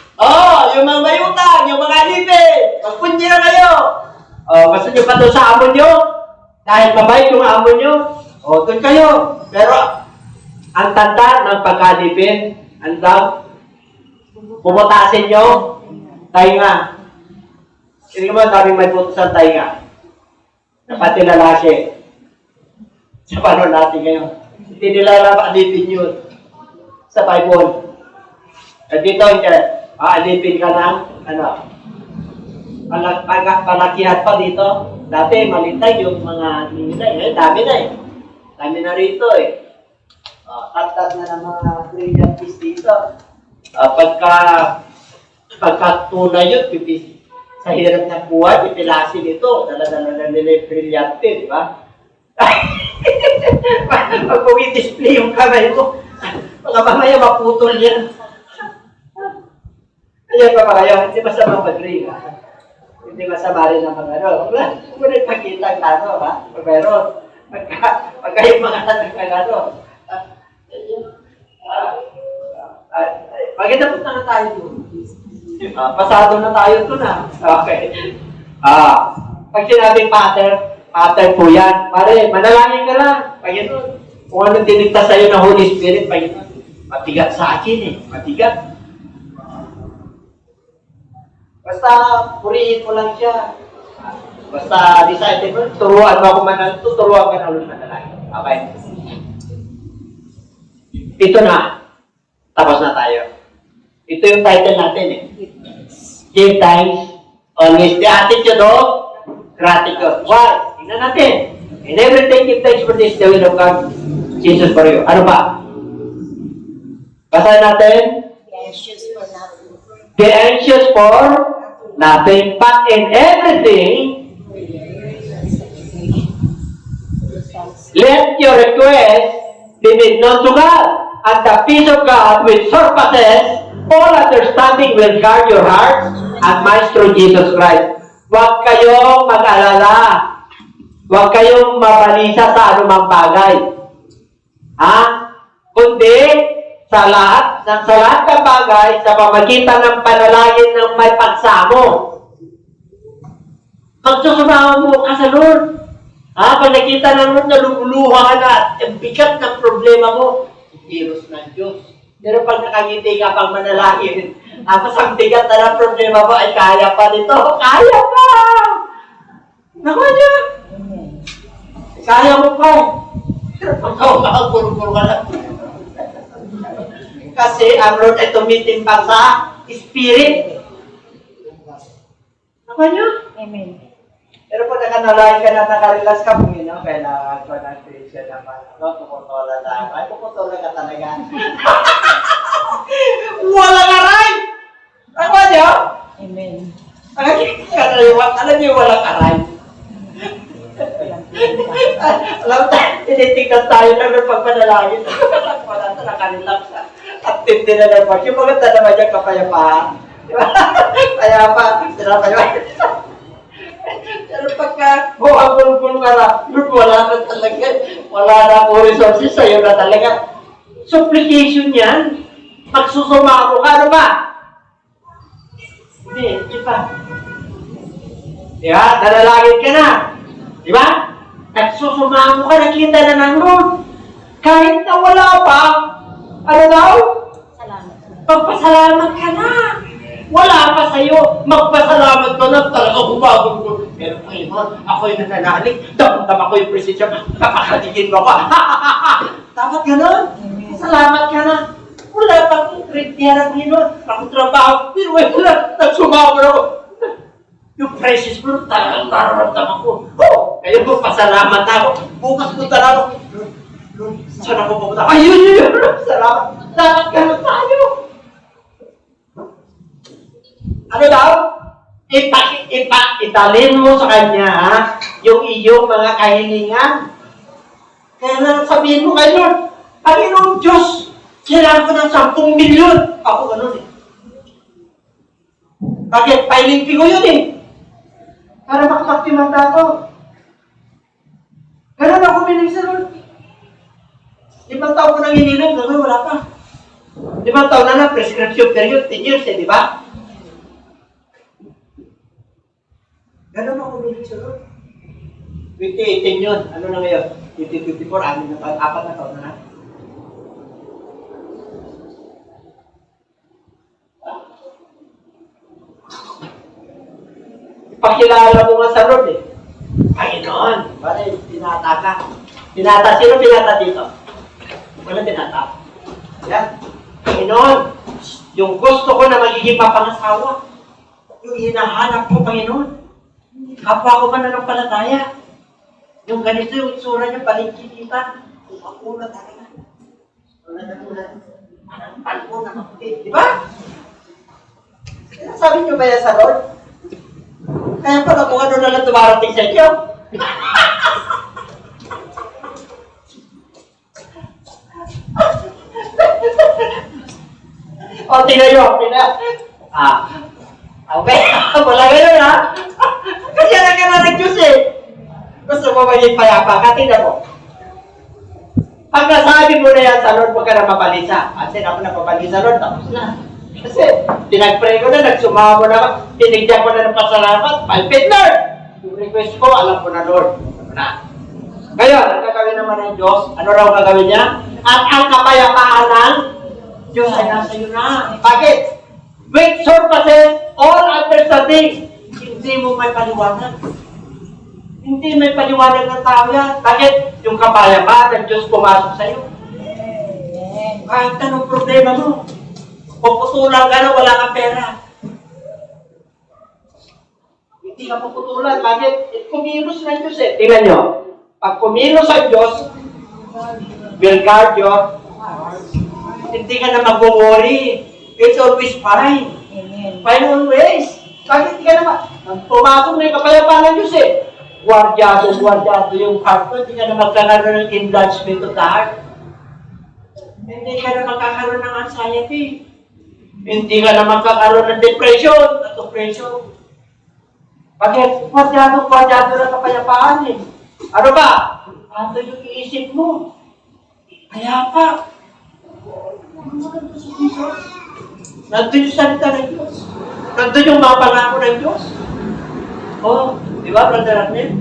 yung mga may utang, yung mga libe, magpunyi na kayo. Gusto nyo pa doon sa amo nyo? Dahil mabait yung amo nyo, doon kayo. Pero, ang tanda ng pagkalipin, ang daw, Puputasin nyo, tainga. Hindi mo, daming may putos ang tainga. Na pati lalaki. Sa paano natin ngayon. Hindi nila alipin yun. Sa Bible. At dito, alipin ka ng, palakihan pa dito. Dati, malintay yung mga nilay. Ngayon, dami na eh. Dami na rito eh. Tatat na ng mga brilliant piece dito. Pagka tunay yun, sa hirap ng buhay, pipilasin ito. Dala-dala na nila yung brillante, di ba? Pag display yung kamay mo, mga mamaya maputol yan. Kaya pa kayo, hindi masama mag-ring, ha? Hindi masama rin ang mga Kung mo nagpakita ang ha? Pero, pagka yung mga bakit napunta na tayo doon? Pasado na tayo doon, ha? Okay. Pag sinabing pattern po yan. Pare, manalangin ka lang. Paginoon. Kung anong dinigtas sa'yo ng Holy Spirit, Paginoon. Matigat sa akin eh. Matigat. Basta, purihin mo lang siya. Basta, decide mo, turuan mo ako manalangin. Turuan ka na ulit manalangin. Okay? Ito na. Tapos na tayo. Ito yung title natin eh. Give thanks. Always the attitude of gratitude. Why? Tingnan natin. In everything, give thanks for this, the will of God, Jesus for you. Ano ba? Basahin natin. Be anxious for nothing. Be anxious for nothing, but in everything, let your request be made known to God, and the peace of God, which surpasses all understanding, will guard your hearts and minds through Jesus Christ. Huwag kayong mag-alala. Huwag kayong mabalisa sa anumang bagay. Ha? Kundi, sa lahat ng bagay, sa pamagitan ng panalangin ng may pagsamo. Magsusumama mo ka sa Lord. Pag nakita ng Lord, naluluha ka na, ang bigat ng problema mo, virus ng Diyos. Pero pag nakangiti ka pang manalangin, tapos ang bigat na ng problema mo ay kaya pa nito. Kaya pa! Naku niya! Kaya mo pa. Pero pag makapuro-puro ka lang. Kasi ang Lord ay tumitimpang sa Spirit. Naku niya? Amen. Pero kung nakanalangin ka na nakarelax ka, Panginoon, kailangan ko ng Christian naman. Puputola na. Ay, puputola ka talaga. Walang aray! Ako niyo? Amen. Alam niyo walang aray. Alam tayo, tinitignan tayo na ng pagpanalangin. Wala na nakarelax. At tindi na naman. Yung mga naman dyan kapayapaan. Payapa. Payapa. Pero pagka buhabol-bul ka na, wala na talaga. Wala na po resources sa'yo na talaga. Supplication yan. Magsusumamo ka, ano ba? Hindi pa. Diba? Nanalangin ka na. Diba? Nagsusumamo ka, nakita na ng Lord. Kahit na wala pa, ano daw? Salamat. Magpasalamat ka na. Wala pa sa'yo. Magpasalamat ka na. Talaga humabol ko. Pero Panginoon, ako'y nananalig. Damdam ako yung presensya. Kapakaligin mo ako. Dapat gano'n. Salamat ka na. Wala pang kritiyan ng Panginoon. Akong trabaho. Pero wala. Nagsumabol ako. Yung precious mo, talagang nararamdaman ko. Kaya magpasalamat ako. Bukas ko talaga. Saan ako pupunta? Ayun. Salamat. Dapat gano'n tayo. Ano daw? Italin mo sa Kanya, ha? Yung iyong mga kahilingan. Kaya na sabihin mo kay Lord, Panginoon Diyos, kailangan ko ng 10 milyon. Ako ganun eh. Bakit? Pailimpi ko yun eh. Para makapagtimanda ako. Ganun ako minig sa Lord. 5 taon ko nang hinilang, gano'n wala pa. 5 taon na lang, prescription period, 10 years eh, di ba? Ganun ako minig sa Lord. 2018 yun. Ano na ngayon? 2024, 4 na taon na. pakilala mo nga sa Lord eh. Panginoon, pare, tinata ka. Tinata, sino tinata dito? Wala tinata. Yan. Panginoon, yung gusto ko na magiging mapangasawa, yung hinahanap ko, Panginoon, kapwa ko man nanampalataya. Yung ganito yung itsura niya, paligkikita. Ako na talaga. Wala na muna. Parang palpo na maputi. Di ba? Sabi niyo ba yan sa Lord? Kaya pala kung ano na lang dumarating sa inyo. O, tingnan nyo. Okay. Wala ganun ha. Kasi anak ka na ng Diyos eh. Gusto mo maging payapa ka, tingnan mo. Pag nasabi mo na yan sa Lord, huwag ka na mapalisa. At ako napapalisa, Lord, tapos na. Kasi, tinag-pray ko na, nagsumama mo na, tinigyan ko na ng pasalamat, palpit, Lord! Yung request ko, alam ko na, Lord. Na. Ngayon, ang gagawin naman ng Diyos, ano raw gagawin niya? At ang kapayapaan ng Diyos ay nasa iyo na. Bakit? Which surpasses all understanding. Hindi mo may paliwanag. Hindi may paliwanag ng tao yan. Bakit? Yung kapayapaan ng Diyos pumasok sa iyo. Kahit anong problema mo. Puputulan ka na, wala kang pera. Hindi ka puputulan. Bakit? Kumilos ng Diyos eh. Tingnan nyo. Pag kumilos ang Diyos, will guard you. Hindi ka na mag-worry. It's always fine. Fine always. Bakit hindi ka naman? Pumasok na yung kapayapaan ng Diyos eh. Guardiado yung heart ko. Hindi ka na magkakaroon ng enlargement of the heart. Hindi ka na magkakaroon ng anxiety. Hindi ka na magkakaroon ng depression at oppression. Bakit? Guardiado ng kapayapaan eh. Ano ba? Ano yung iisip mo? Kaya pa. Nandun yung salita ng Diyos. Nandun yung mga pangako ng Diyos. Oh, di ba, Brother Arnel?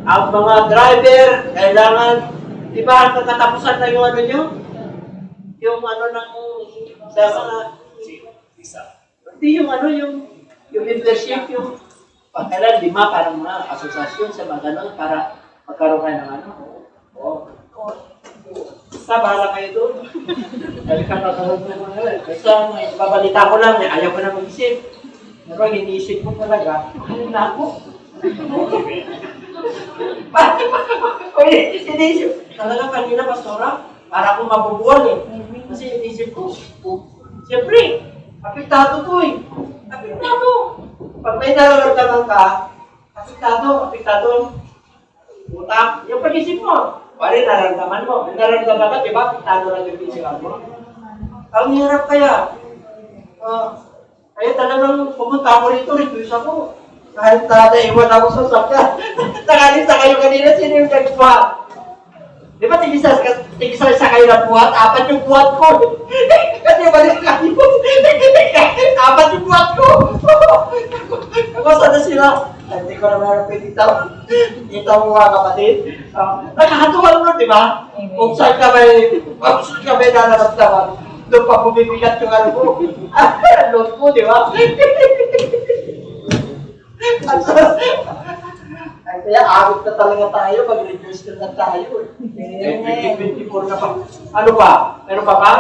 Ang mga driver, kailangan, di ba, ang katapusan na yung ano nyo? Yung ano ng, sa mga, hindi yung ano, yung membership, yung pagkailan, 5 parang mga asosasyon sa mga ganun, para magkaroon kayo ng ano. Oh. Basta, bahala kayo doon. Dahil ka nakaroon ng mga ganun. Basta, babalita ko lang, ayaw ko na mag-isip. Pero ang iniisip ko talaga, ano na ako? Uy, iniisip. Talaga kanina, Pastora, para akong mabubuan eh. Kasi iniisip ko, siyempre, apektado to eh. Apektado. Pag may nararamdaman ka, apektado. Utak, yung pag-isip mo, pare nararamdaman mo. May nararamdaman ka, di ba? Apektado lang yung physical mo. Ang hirap kaya. Kaya talagang pumunta ako rito, reduce ako. Kahit naiwan ako sa sakya. Nakalisa kayo kanina, sino yung nag-buhat? Di ba tigisa kayo na buhat? 4 yung buhat ko. Kasi balik kayo. 4 yung buhat ko. Kung saan na sila? Hindi ko naman pwede kita mo mga kapatid. Nakakatuwa naman, di ba? Kung saan ka may nanaramdaman, doon pa bumibigat yung ano mo. Load mo, di ba? Ay, kaya agad na talaga tayo, mag-reduce na tayo. 2024 na pa. Ano ba? Meron pa ba?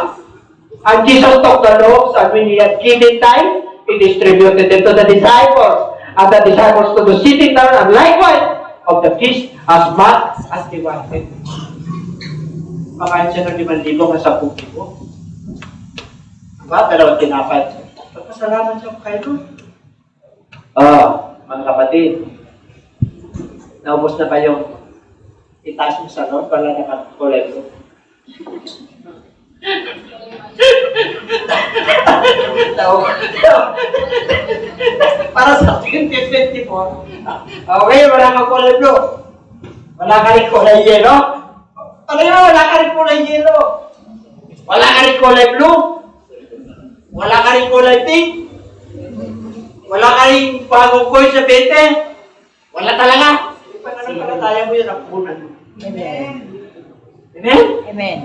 And Jesus took the loaves, and when he had given time, he distributed them to the disciples. And the disciples to the sitting down, and likewise of the fish as much as they wanted. Pakain siya ng 5,000 at 10,000. Diba? 2 tinapay. Pagpasalamat siya kayo. Mga kapatid, naubos na ba yung itaas mo sa Lord? Wala naman kulay mo. Para sa 2024, okay, wala kang kulay blue. Wala ka rin kulay yelo. Wala ka rin kulay yelo. Wala ka rin kulay blue. Wala ka rin kulay pink. Wala ka rin bagong coin sa 20. Wala talaga. Ipananampalataya mo yun ang punan mo. Amen. Amen? Amen.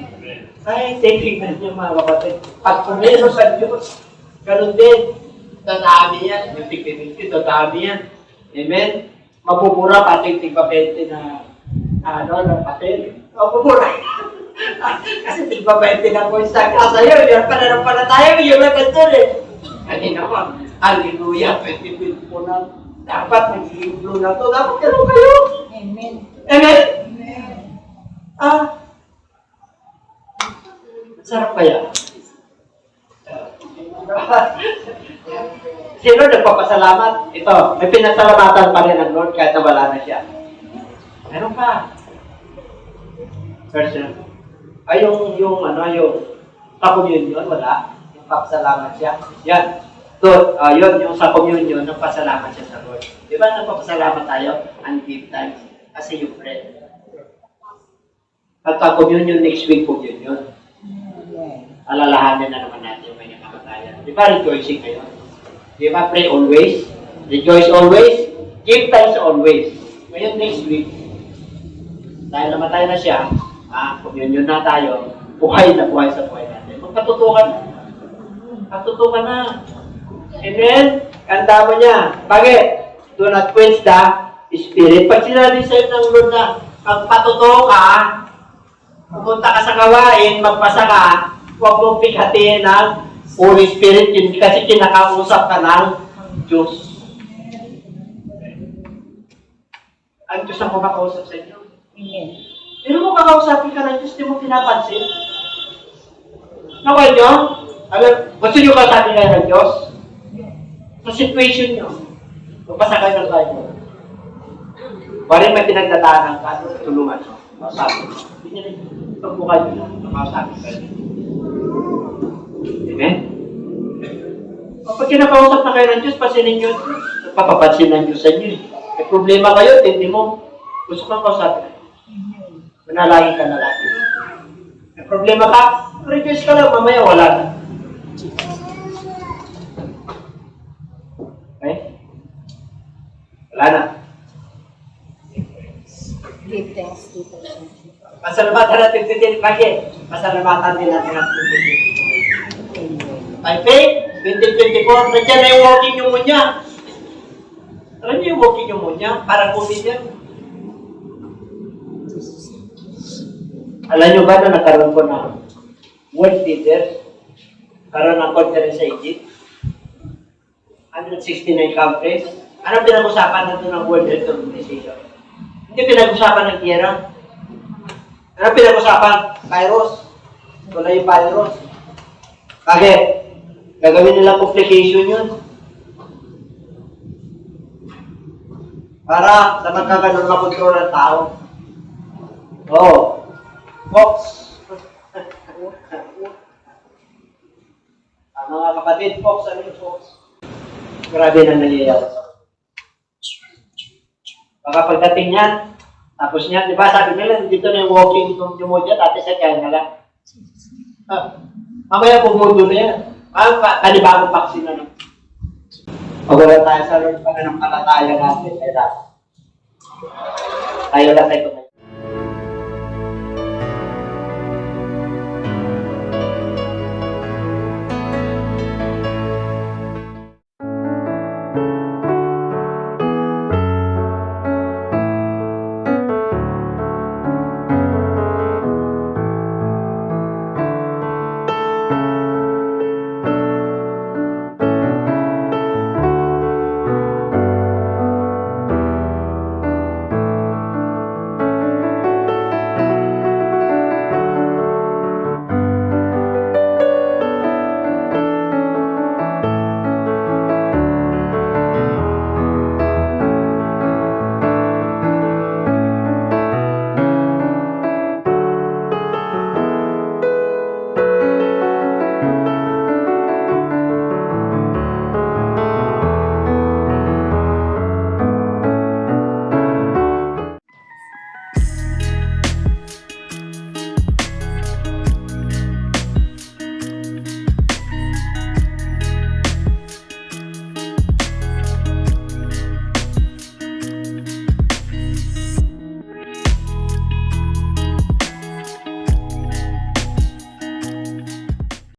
Ay, tingnan niyo mga kapatid. Pag kumilo sa Diyos, ganun din. Dadami yan. Yung tignan-tignan, dadami yan. Amen? Mapupura pati tigpapente na na papel. Mapupura. Kasi tigpapente na po sa sa'yo. Yan pa na tayo. Yung nagkatun eh. Kanina naman. Hallelujah. 2020 po na. Dapat magiging blue na to. Dapat ganun kayo. Amen. Amen? Sarap kaya. Si Lord nagpapasalamat. Ito, may pinasalamatan pa rin ang Lord kahit nawala na siya. Meron pa. First, yung sa communion, wala. Yung papasalamat siya. Yan. So, yun, yung sa communion, nagpasalamat siya sa Lord. Di ba nagpapasalamat tayo? And give thanks. Kasi yung bread. At sa communion, next week communion. Alalahanin na naman natin yung kanyang kamatayan. Di ba rejoicing kayo? Di ba pray always? Rejoice always? Give thanks always. Ngayon next week, dahil namatay na siya, communion na tayo, buhay na buhay sa buhay natin. Magpatutukan na. Patutukan na. Amen? Kanda mo niya. Bakit? Do not quench the spirit. Pag sinabi sa'yo ng Lord na magpatuto ka, pupunta ka sa gawain, magpasa ka, huwag mong pighatiin ng Holy Spirit yun kasi kinakausap ka ng Diyos. Ang Diyos ang kumakausap sa inyo. Amen. Pero kung kakausapin ka ng Diyos, di mo pinapansin. Nawal nyo? Gusto nyo kausapin kayo ng Diyos? Sa situation nyo, magpasa kayo ng Bible. Parang may pinagdadaanan ka, tulungan nyo. Kausapin. Hindi nyo rin. Pagbuka nyo lang, kausapin kayo. Amen? Kapag kinakausap na kayo ng Diyos, pansinin nyo, papapansin ng Diyos sa inyo. May problema kayo, tindi mo. Gusto kang kausapin. Manalangin ka na lagi. May problema ka, request ka lang, mamaya wala na. Okay? Wala na. Give thanks to God. Pasalamatan natin din. Bakit? Pasalamatan din natin ang 2024. By faith, 2024, nandiyan na yung walking pneumonia. Alam niyo yung walking pneumonia? Parang COVID yan. Alam niyo ba na nagkaroon ko ng world leaders? Karoon ng conference sa Egypt? 169 countries. Anong pinag-usapan natin ng World Health Organization? Hindi pinag-usapan ng tiyera. Anong pinag-usapan? Virus. Wala yung virus. Bakit? Gagawin nila complication yun. Para sa magkaganon makontrol ng tao. Oo. Fox. Mga kapatid, Fox, ano yung Fox? Grabe na nangyayari. Baka pagdating niyan, tapos niyan, di ba sabi nila, dito na yung walking pneumonia, dati sa China lang. Mamaya bumundo na yan. Kanibagong vaccine na. Pag wala tayo sa Lord, pananampalataya natin, tayo lang tayo